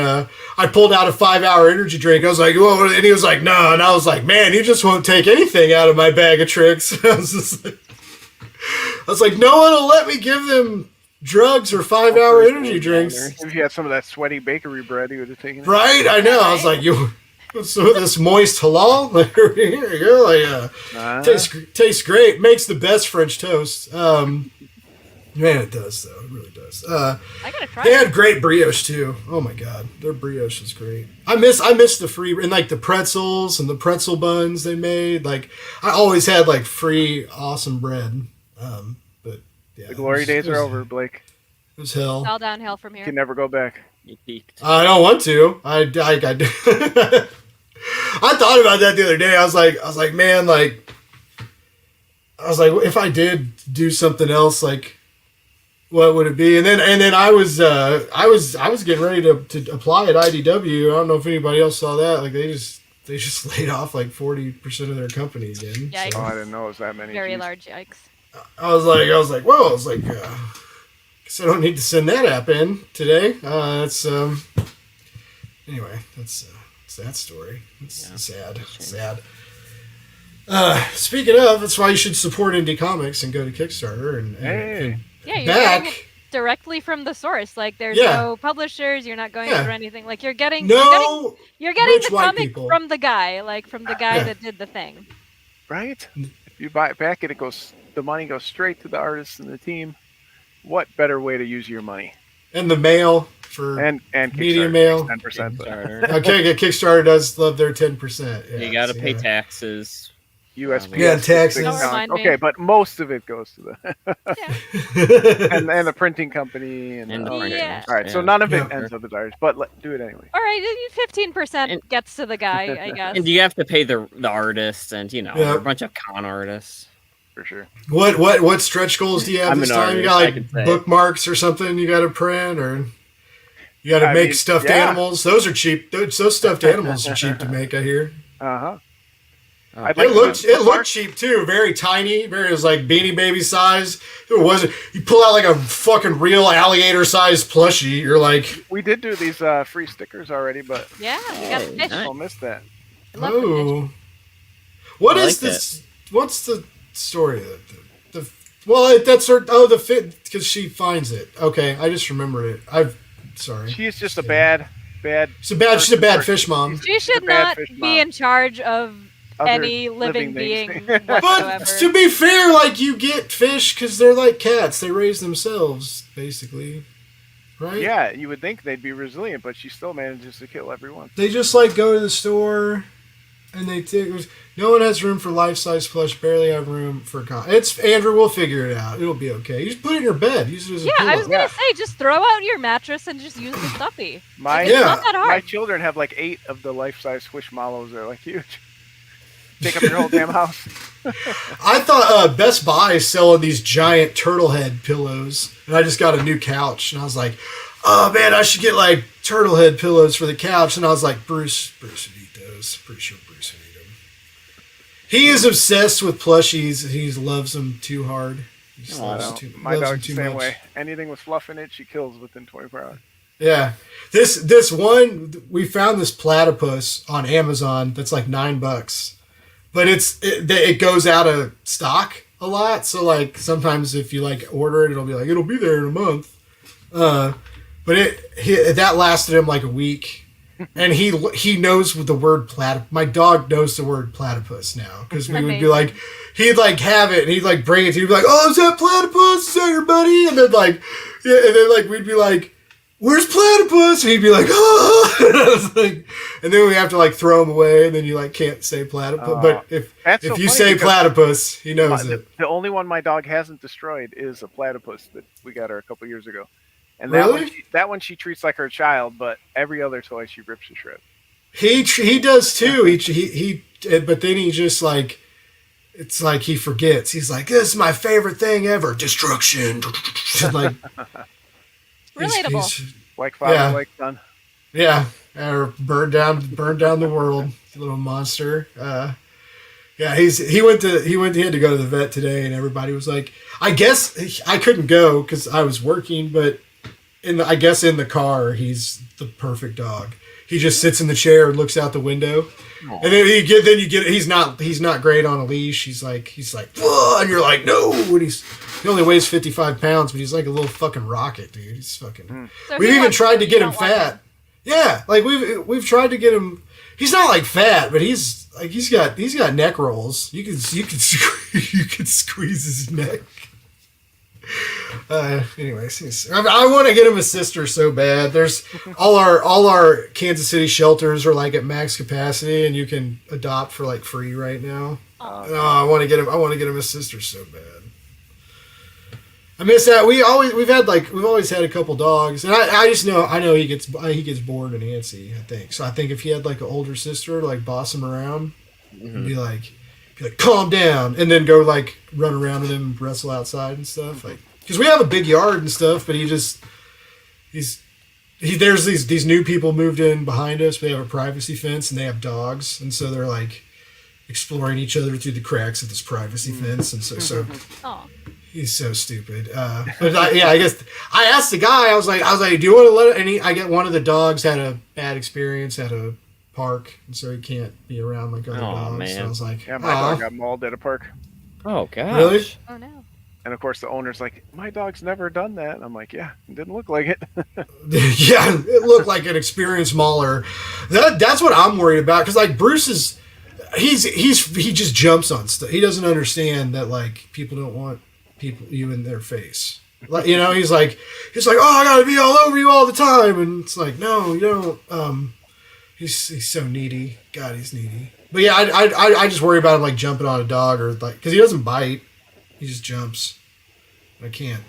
I pulled out a 5-hour energy drink. I was like, whoa, and he was like, no. And I was like, man, you just won't take anything out of my bag of tricks. I was like, no one will let me give them drugs or 5-hour energy drinks. If you had some of that sweaty bakery bread, he would have taken it. Right, I know. I was like, so this moist halal, like, here you go. Like, tastes great. Makes the best French toast. Man, it does though. It really does. I gotta try. They had great brioche too. Oh my god, their brioche is great. I miss the free and like the pretzels and the pretzel buns they made. Like I always had like free awesome bread. But yeah, The glory days are over, Blake. It was hell. It's all downhill from You here. can never go back. You peaked. I don't want to. I thought about that the other day. I was like, man, like, if I did do something else, like, what would it be? And then I was getting ready to apply at IDW. I don't know if anybody else saw that. Like, they just laid off like 40% of their company again. Yikes. Oh, I didn't know it was that many. Very Jeez. large yikes. I was like, whoa! I was like, guess I don't need to send that app in today. That's anyway. That's that story. It's sad. Speaking of, that's why you should support indie comics and go to Kickstarter and Hey. Yeah, you're getting it back. directly from the source. Like there's Yeah. no publishers. You're not going Yeah. through anything. Like you're getting No, you're getting rich the white comic people. from the guy, like from the guy Yeah. that did the thing. Right? If you buy it back and the money goes straight to the artists and the team. What better way to use your money? and the mail for And media Kickstarter mail. 10%. Kickstarter. Okay, Kickstarter does love their 10%. Yeah, You got to so, pay yeah. taxes. USPS. Yeah, taxes. Don't remind me. Okay, but most of it goes to the Yeah. and the printing company and And the the Yeah. all right. So Yeah. none of it Yeah. ends up with artists, but do it anyway. All right, 15% And- gets to the guy, I guess. And you have to pay the artists, and Yeah. they're a bunch of con artists. For sure. What stretch goals do you have I'm this an time? You artist, got I like could say. bookmarks or something you got to print, or you got to I make mean, stuffed yeah. animals. Those are cheap. Those stuffed animals are cheap to make. I hear. Uh-huh. Oh. I'd It like to looked do bookmarks. cheap too. Very tiny. It was like Beanie Baby size. It wasn't. You pull out like a fucking real alligator sized plushie. You're like, We did do these free stickers already, but Yeah, we got the Hey, fish. nice. I'll miss that. I love the fish. oh, what I is like this? What's the story? That's her. Oh, the fit because she finds it. Okay, I just remembered it. Sorry. She's just a bad. She's a bad fish mom. She should a bad not fish be mom. in charge of Other any living being things. whatsoever. But to be fair, like you get fish because they're like cats. They raise themselves, basically, right? Yeah, you would think they'd be resilient, but she still manages to kill everyone. They just like go to the store, and they take. No one has room for life-size plush. Barely have room for It's Andrew. We'll figure it out. It'll be okay. You just put it in your bed. Use it as a Yeah, pillow. I was gonna Yeah. say, just throw out your mattress and just use the stuffy. My It's Yeah. not that my hard. children have like 8 of the life-size squishmallows. They're like huge. Take up your whole damn house. I thought Best Buy is selling these giant turtle head pillows, and I just got a new couch, and I was like, "Oh man, I should get like turtle head pillows for the couch." And I was like, "Bruce would eat those. Pretty sure Bruce would eat them." He is obsessed with plushies. He loves them too hard. He just Aw. loves, No, too, my loves him dog's the too same much. way. Anything with fluff in it, she kills within 24 hours. Yeah, this one we found this platypus on Amazon that's like $9, but it goes out of stock a lot. So like sometimes if you like order it, it'll be like it'll be there in a month. But that lasted him like a week, and he knows the word platypus. My dog knows the word platypus now because we would be Amazing. like, he'd like have it and he'd like bring it to you, he'd be like, oh, is that platypus? Is that your buddy? And then like, yeah, and then like we'd be like, where's platypus? And he'd be like, oh, and I was like, and then we have to like throw him away, and then you like can't say platypus. But That's if so you funny say because platypus, he knows it. the only one my dog hasn't destroyed is a platypus that we got her a couple years ago. And Really? that one she treats like her child, but every other toy she rips to shreds. He does too. But then he just like, it's like he forgets. He's like, this is my favorite thing ever, destruction. Like, Relatable. he's- Like father, Yeah. like son. yeah, or burn down the world, little monster. Yeah, he had to go to the vet today, and everybody was like, I guess I couldn't go because I was working, but I guess in the car he's the perfect dog. He just sits in the chair and looks out the window, and then he's not great on a leash. He's like, whoa, and you're like, no, and he only weighs 55 pounds, but he's like a little fucking rocket, dude. He's fucking. So We've he even wants tried to you get him don't want fat. Yeah, like we've tried to get him. He's not like fat, but he's got neck rolls. You can squeeze his neck. Anyways, I want to get him a sister so bad. There's all our Kansas City shelters are like at max capacity, and you can adopt for like free right now. Aw. Oh, I want to get him a sister so bad. I miss that. We've always had a couple dogs, and I just know he gets bored and antsy. I think so. I think if he had like an older sister, like boss him around, and be like, calm down, and then go like run around with him and wrestle outside and stuff. Like, because we have a big yard and stuff, but there's these new people moved in behind us. We have a privacy fence, and they have dogs, and so they're like exploring each other through the cracks of this privacy fence, and so. Aw. He's so stupid. But I guess I asked the guy. I was like, do you want to let it? And I get one of the dogs had a bad experience at a park, and so he can't be around like other Aw, dogs. man. So I was like, Yeah, my dog got mauled at a park. Oh gosh. Really? Oh no. And of course, the owner's like, my dog's never done that. I'm like, yeah, it didn't look like it. Yeah, it looked like an experienced mauler. That's what I'm worried about because like Bruce is, he just jumps on stuff. He doesn't understand that like people don't want you in their face. Like, he's like, oh, I gotta be all over you all the time, and it's like, no, you don't. He's so needy. God, he's needy. But yeah, I just worry about him like jumping on a dog or like because he doesn't bite, he just jumps. I can't.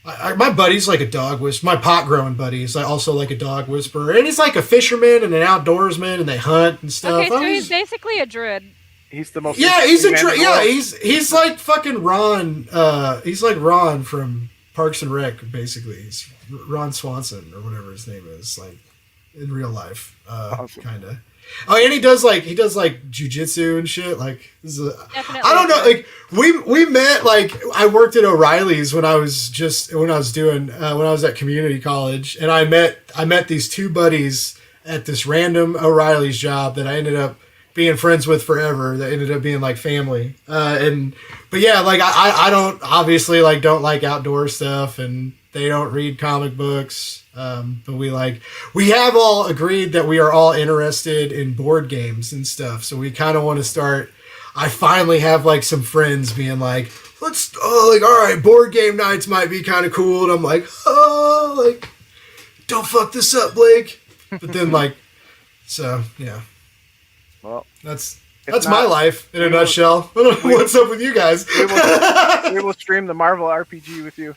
My buddy's like a dog whisperer. My pot growing buddy is like also like a dog whisperer, and he's like a fisherman and an outdoorsman, and they hunt and stuff. Okay, so he's basically a druid. He's the most. Yeah, he's a interesting man in the world. he's like fucking Ron. He's like Ron from Parks and Rec, basically. He's Ron Swanson or whatever his name is, like in real life, Awesome. kind of. Oh, and he does like jujitsu and shit. Like this is Definitely. I don't know. Like we met. Like I worked at O'Reilly's when I was at community college, and I met these two buddies at this random O'Reilly's job that I ended up being friends with forever. That ended up being like family. But yeah, like I don't obviously like don't like outdoor stuff, and they don't read comic books. But we have all agreed that we are all interested in board games and stuff. So we kind of want to start. I finally have like some friends being like, all right, board game nights might be kind of cool. And I'm like, don't fuck this up, Blake. But then so yeah. Well, That's if my not, life in a we will- nutshell. I don't know what's up with you guys. we will stream the Marvel RPG with you.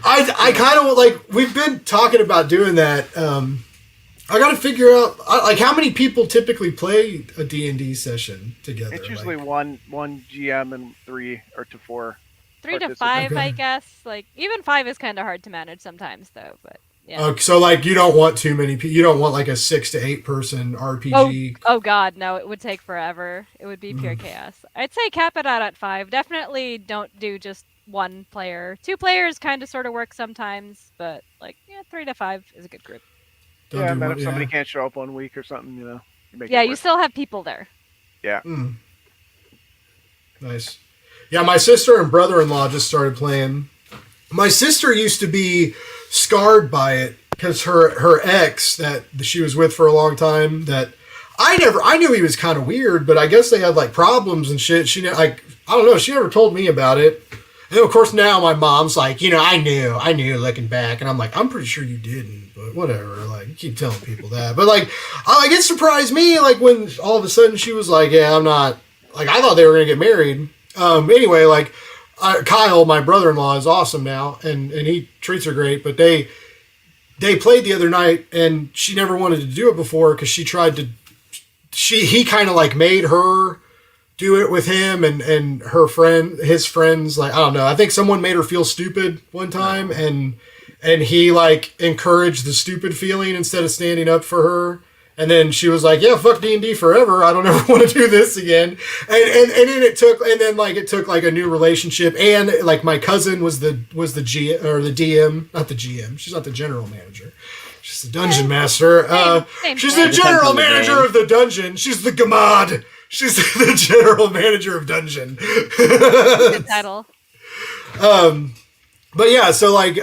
I kind of like we've been talking about doing that. I got to figure out like how many people typically play a D&D session together. It's usually like, one GM and 3 or to 4. 3 to participants. 5, Okay. I guess. Like even 5 is kind of hard to manage sometimes, though. But Yeah. So like you don't want too many people. You don't want like a 6 to 8 person RPG. Oh God, no! It would take forever. It would be pure chaos. I'd say cap it out at 5. Definitely don't do just 1 player. 2 players kind of sort of work sometimes, but like 3 to 5 is a good group. Don't Yeah, do and then what- if somebody can't show up 1 week or something, you make Yeah, it you work. still have people there. Yeah. Nice. Yeah, my sister and brother-in-law just started playing. My sister used to be scarred by it because her ex that she was with for a long time, that I knew he was kind of weird, but I guess they had like problems and shit. She like, I don't know, she never told me about it. And of course now my mom's like, I knew looking back, and I'm like, I'm pretty sure you didn't, but whatever. Like, you keep telling people that, but like it surprised me like when all of a sudden she was like, yeah, I'm not, like, I thought they were gonna get married. Anyway, like Kyle, my brother-in-law, is awesome now, and he treats her great. But they played the other night, and she never wanted to do it before because she tried to. He kind of like made her do it with him and his friends. Like, I don't know. I think someone made her feel stupid one time, and he like encouraged the stupid feeling instead of standing up for her. And then she was like, "Yeah, fuck D&D forever. I don't ever want to do this again." And then it took like a new relationship. And like my cousin was the G or the DM, not the GM. She's not the general manager. She's the dungeon master. Same She's thing. the general Depends on the manager game. of the dungeon. She's the Gamad. She's the general manager of dungeon. Good title. But yeah, so like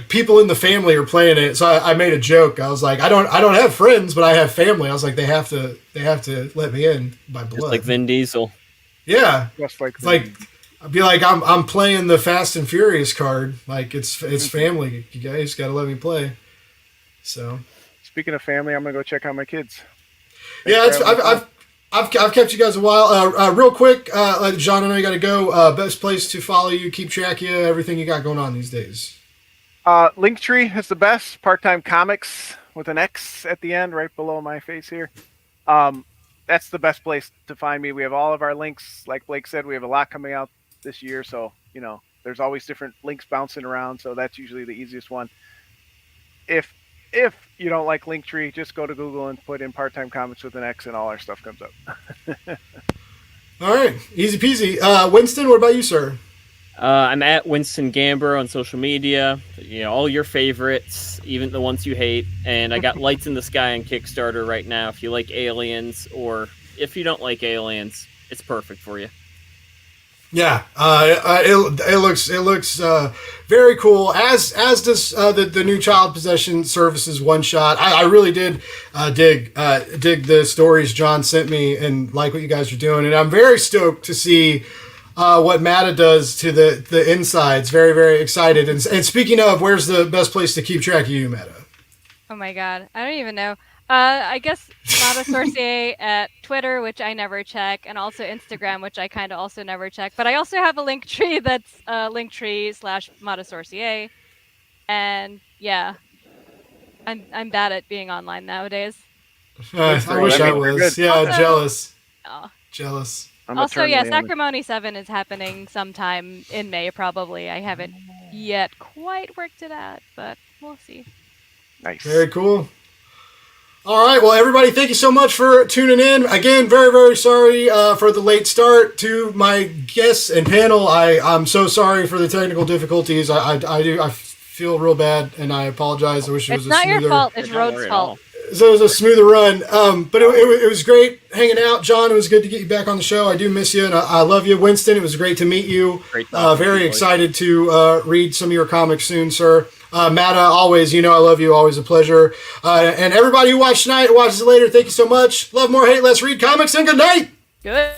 people in the family are playing it. So I made a joke. I was like, I don't have friends, but I have family. I was like, they have to let me in by blood. Just like Vin Diesel. Yeah, Just like it's like I'd be like, I'm playing the Fast and Furious card. Like it's family. You guys got to let me play. So Speaking of family, I'm gonna go check on my kids. yeah, Thanks for having me. I've kept you guys a while. Real quick, John, I know you got to go. Best place to follow you, keep track of you, everything you got going on these days. Linktree is the best. Part-time comics with an X at the end, right below my face here. That's the best place to find me. We have all of our links. Like Blake said, we have a lot coming out this year, so there's always different links bouncing around. So that's usually the easiest one. If you don't like Linktree, just go to Google and put in part-time comics with an X, and all our stuff comes up. All right, easy peasy. Winston, what about you, sir? I'm at Winston Gamber on social media. All your favorites, even the ones you hate. And I got Lights in the Sky on Kickstarter right now. If you like aliens, or if you don't like aliens, it's perfect for you. Yeah, it looks very cool. As does the new Child Possession Services one shot. I really did dig the stories John sent me and like what you guys are doing, and I'm very stoked to see what Mata does to the insides. Very, very excited. And speaking of, where's the best place to keep track of you, Mata? Oh my God, I don't even know. I guess Mata Sorcier at Twitter, which I never check, and also Instagram, which I kind of also never check. But I also have a link tree that's Linktree/Mata Sorcier, and yeah, I'm bad at being online nowadays. I wish I was. Good. Yeah, Also- jealous. Oh. Jealous. I'm Also, yeah, eternally on it. Sacrimony 7 is happening sometime in May, probably. I haven't yet quite worked it out, but we'll see. Nice. Very cool. All right. Well, everybody, thank you so much for tuning in. Again, very, very sorry for the late start to my guests and panel. I'm so sorry for the technical difficulties. I feel real bad, and I apologize. I wish it was It's a not smoother. your fault, it's Don't Rhodes' worry at fault. all. So it was a smoother run. But it was great hanging out. John, it was good to get you back on the show. I do miss you, and I love you. Winston, it was great to meet you. Great talking to Very you, excited to read some of your comics soon, sir. Mata, always, I love you. Always a pleasure. And everybody who watched tonight, watches it later, thank you so much. Love, more, hate, less, read comics, and good night. Good